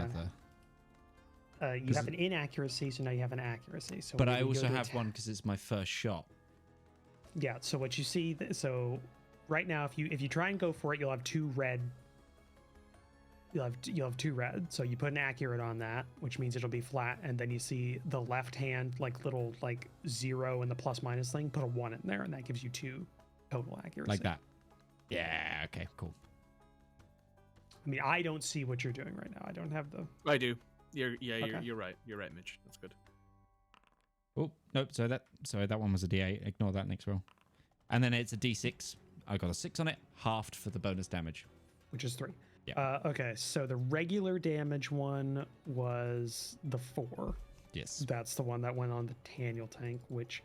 another? you have an inaccuracy, so now you have an accuracy. So But when I you go also to have attack- one because it's my first shot. Yeah. So what you see, so right now, if you try and go for it, you'll have 2 red. You'll have 2 red. So you put an accurate on that, which means it'll be flat, and then you see the left hand like little like 0 and the plus minus thing. Put a 1 in there, and that gives you 2 total accuracy. Like that. Yeah, okay, cool. I mean, I don't see what you're doing right now. I don't have the. I do. You're Okay. you're right. You're right, Mitch. That's good. Oh, nope, sorry, that one was a D8. Ignore that next roll. And then it's a D6. I got a 6 on it, halved for the bonus damage. Which is 3. Yeah. Okay, so the regular damage one was the 4. Yes. That's the one that went on the Taniel tank, which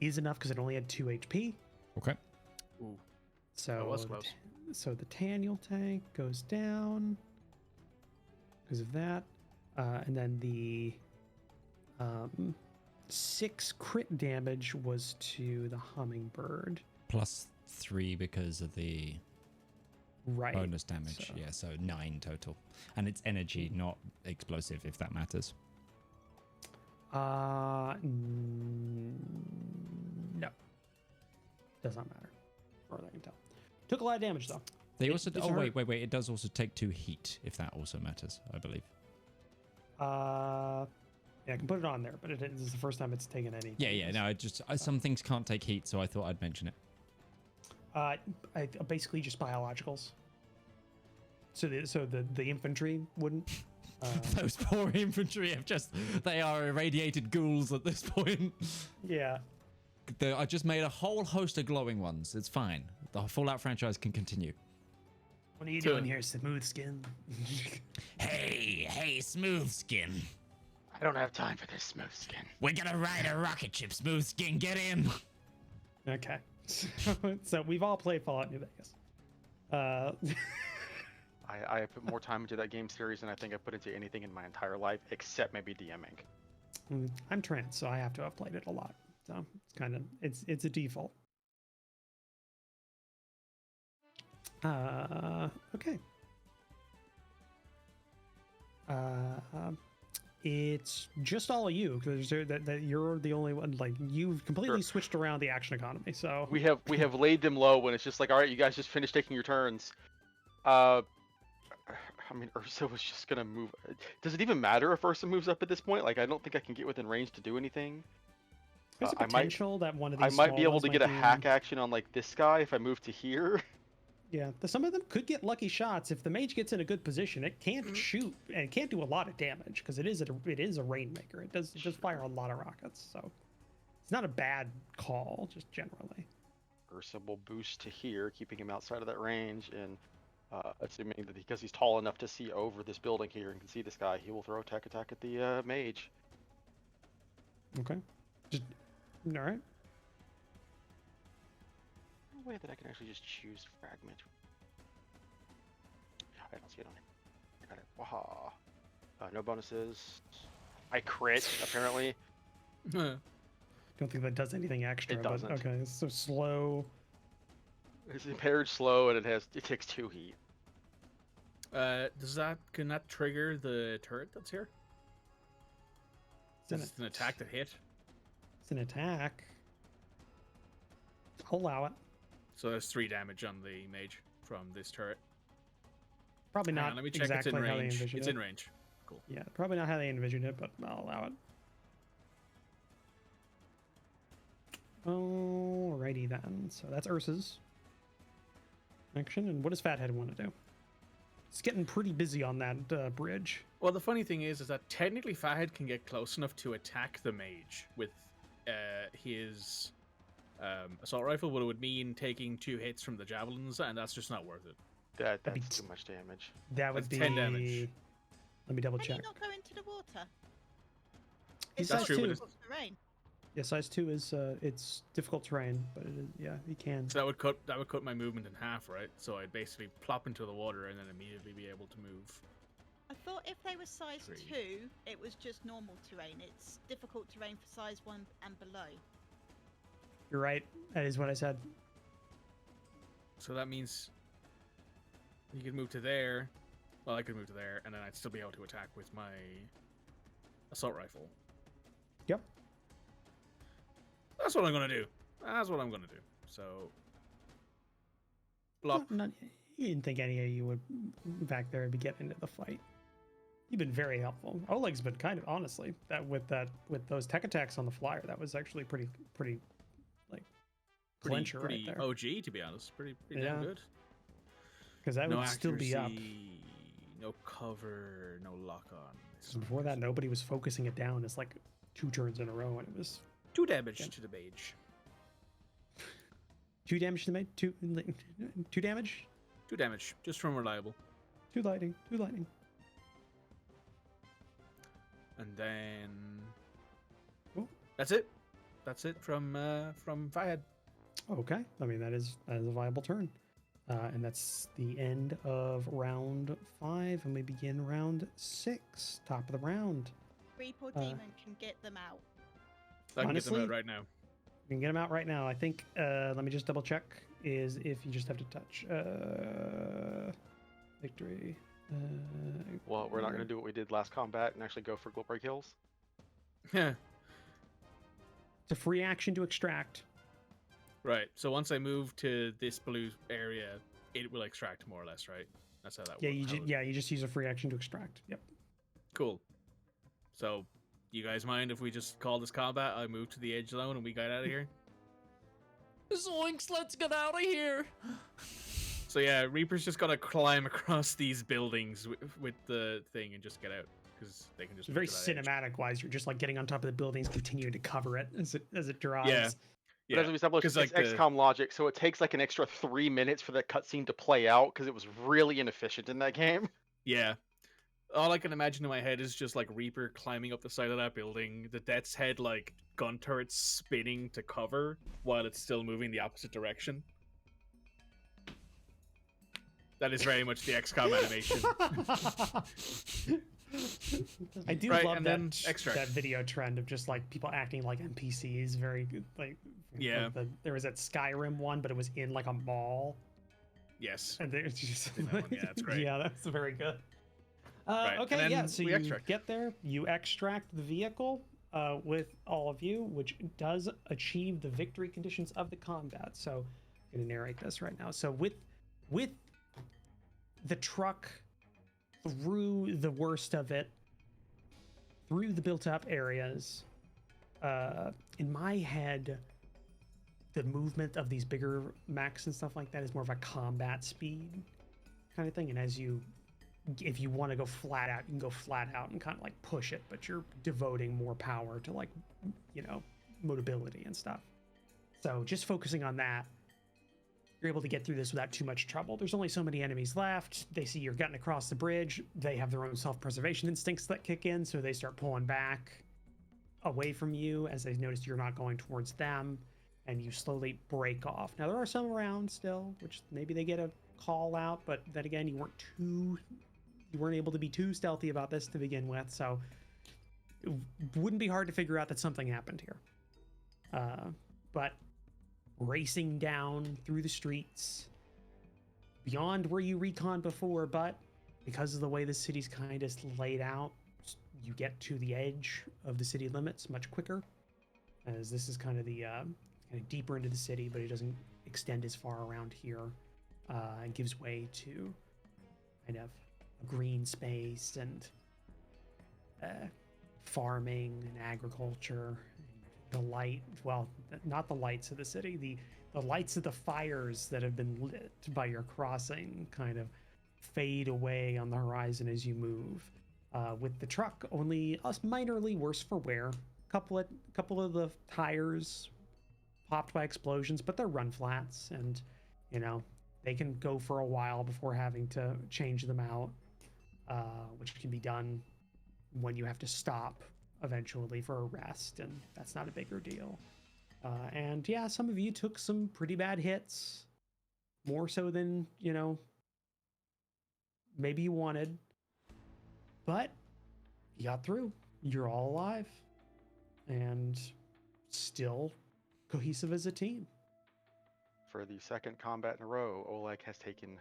is enough because it only had 2 HP. Okay. Ooh. So That was the close. so the Taniel tank goes down because of that, and then the 6 crit damage was to the hummingbird. Plus 3 because of the Right. bonus damage. so- Yeah, so 9 total. And it's energy, not explosive, if that matters. No. Does not matter. As far as I can tell. Took a lot of damage though. They It also... does Oh, hurt. wait. It does also take 2 heat, if that also matters, I believe. Yeah, I can put it on there, but this is the first time it's taken any. Yeah. No, some things can't take heat, so I thought I'd mention it. Basically just biologicals. So the infantry wouldn't. Those poor infantry they are irradiated ghouls at this point. Yeah. I just made a whole host of glowing ones. It's fine. The Fallout franchise can continue. What are you So- doing here, smooth skin? Hey, Smooth Skin. I don't have time for this smooth skin. We're gonna ride a rocket ship, Smooth Skin. Get in. Okay. So we've all played Fallout New Vegas. I have put more time into that game series than I think I put into anything in my entire life, except maybe DMing. I'm trans, so I have to have played it a lot. So it's kind of it's a default. Okay. It's just all of you because that you're the only one. Like you've completely switched around the action economy. So we have laid them low when it's just like, all right, you guys just finished taking your turns. I mean, Ursa was just gonna move. Does it even matter if Ursa moves up at this point? Like, I don't think I can get within range to do anything. there's a potential that one of I these might be small able ones to might get a do- hack action on like this guy if I move to here. Yeah, some of them could get lucky shots if the mage gets in a good position. It can't shoot and it can't do a lot of damage because it is a rainmaker. It does fire a lot of rockets, so it's not a bad call, just generally. Ursa will boost to here, keeping him outside of that range, and assuming that because he's tall enough to see over this building here and can see this guy, he will throw a tech attack at the mage. Okay, just all right. No way that I can actually just choose fragment. I don't see it on here. I got it. Waha. No bonuses. I crit, apparently. Don't think that does anything extra. It doesn't. But okay, it's so slow. It's impaired slow and it takes 2 heat. Can that trigger the turret that's here? It's an attack that hit. It's an attack. I'll allow it. So there's 3 damage on the mage from this turret. Probably Hang not on, let me check. exactly It's in how they range. envisioned It's it. in range. Cool. Yeah, probably not how they envisioned it, but I'll allow it. Alrighty then. So that's Ursa's action. And what does Fathead want to do? It's getting pretty busy on that bridge. Well, the funny thing is that technically Fathead can get close enough to attack the mage with his assault rifle, but it would mean taking 2 hits from the javelins, and that's just not worth it. That's too much damage. That would That's be 10 damage. Let me double Can check. you not go into the water? He's That's size true, but 2. it's- Terrain. Yeah, size 2 is it's difficult terrain, but it is, yeah, he can. So that would cut my movement in half, right? So I'd basically plop into the water and then immediately be able to move. I thought if they were size 3. 2, it was just normal terrain. It's difficult terrain for size 1 and below. You're right. That is what I said. So that means you could move to there. Well, I could move to there, and then I'd still be able to attack with my assault rifle. Yep. That's what I'm gonna do. That's what I'm gonna do. So, blop. You didn't think any of you would back there be getting into the fight. You've been very helpful. Oleg's been kind of honestly with those tech attacks on the flyer. That was actually pretty like clincher Pretty right there. OG, to be honest. Pretty Yeah. damn good. Because that No would still be up. accuracy, no cover, no lock on. So before that, nobody was focusing it down. It's like 2 turns in a row, and it was 2 damage Yeah. to the mage. 2 damage to the mate. 2 damage. 2 damage, just from reliable. 2 lightning. 2 lightning. And then Cool. that's it. That's it from Fathead. Okay. I mean that is a viable turn. And that's the end of round 5, and we begin round 6, top of the round. Reaper Demon can get them out. I can get them Honestly, out right now. You can get them out right now. I think, let me just double check, is if you just have to touch victory. Well, we're not going to do what we did last combat and actually go for glory kills. Yeah. It's a free action to extract. Right. So once I move to this blue area, it will extract more or less, right? That's how that Yeah, works. you just use a free action to extract. Yep. Cool. So, you guys mind if we just call this combat? I move to the edge zone and we get out of here? Zoinks, let's get out of here. So yeah, Reaper's just gonna climb across these buildings with the thing and just get out because they can just. It's very move to that edge. cinematic wise. You're just like getting on top of the buildings, continuing to cover it as it drives. Yeah. But as we established, 'cause, it's like, XCOM logic, so it takes like an extra 3 minutes for that cutscene to play out because it was really inefficient in that game. Yeah. All I can imagine in my head is just like Reaper climbing up the side of that building, the Death's Head like gun turret spinning to cover while it's still moving the opposite direction. That is very much the XCOM animation. I do Right, love and then that extract. that video trend of just like people acting like NPCs. Very good. Like Yeah. there was that Skyrim one, but it was in like a mall, Yes. and there's just Seen that one, yeah, that's great. yeah, that's very good. Right, and Okay, then yeah. So we you extract. get there, you extract the vehicle with all of you, which does achieve the victory conditions of the combat. So I'm gonna narrate this right now. So with the truck through the worst of it, through the built-up areas, in my head, the movement of these bigger mechs and stuff like that is more of a combat speed kind of thing. And if you want to go flat out, you can go flat out and kind of like push it, but you're devoting more power to like, mobility and stuff. So just focusing on that, you're able to get through this without too much trouble. There's only so many enemies left. They see you're getting across the bridge. They have their own self-preservation instincts that kick in, so they start pulling back away from you as they notice you're not going towards them, and you slowly break off. Now, there are some around still, which maybe they get a call out, but then again, you weren't able to be too stealthy about this to begin with, so it wouldn't be hard to figure out that something happened here. But racing down through the streets, beyond where you reconned before, but because of the way the city's kind of laid out, you get to the edge of the city limits much quicker, as this is kind of the kind of deeper into the city, but it doesn't extend as far around here. It gives way to kind of green space and farming and agriculture. The light, well, not the lights of the city, the lights of the fires that have been lit by your crossing kind of fade away on the horizon as you move. With the truck only minorly worse for wear. Couple of the tires popped by explosions, but they're run flats, and they can go for a while before having to change them out, which can be done when you have to stop eventually for a rest, and that's not a bigger deal. And yeah, some of you took some pretty bad hits, more so than maybe you wanted, but you got through. You're all alive and still cohesive as a team. For the second combat in a row, Oleg has taken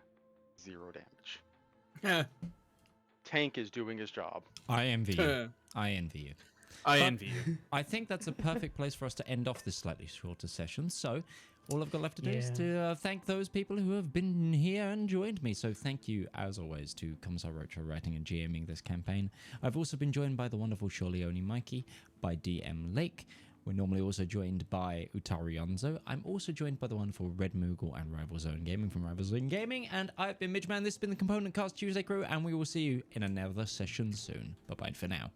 0 damage. Tank is doing his job. I envy you. I envy you. I But envy you. I think that's a perfect place for us to end off this slightly shorter session. So all I've got left to do is to thank those people who have been here and joined me. So thank you, as always, to Commissar Roach for writing and GMing this campaign. I've also been joined by the wonderful SurelyOnlyMikey, by DM Lake. We're normally also joined by Utari Onzo. I'm also joined by the wonderful Red Moogle and RivalzoneGaming from RivalzoneGaming. And I've been Midgeman. This has been the Component Cast Tuesday crew, and we will see you in another session soon. Bye-bye for now.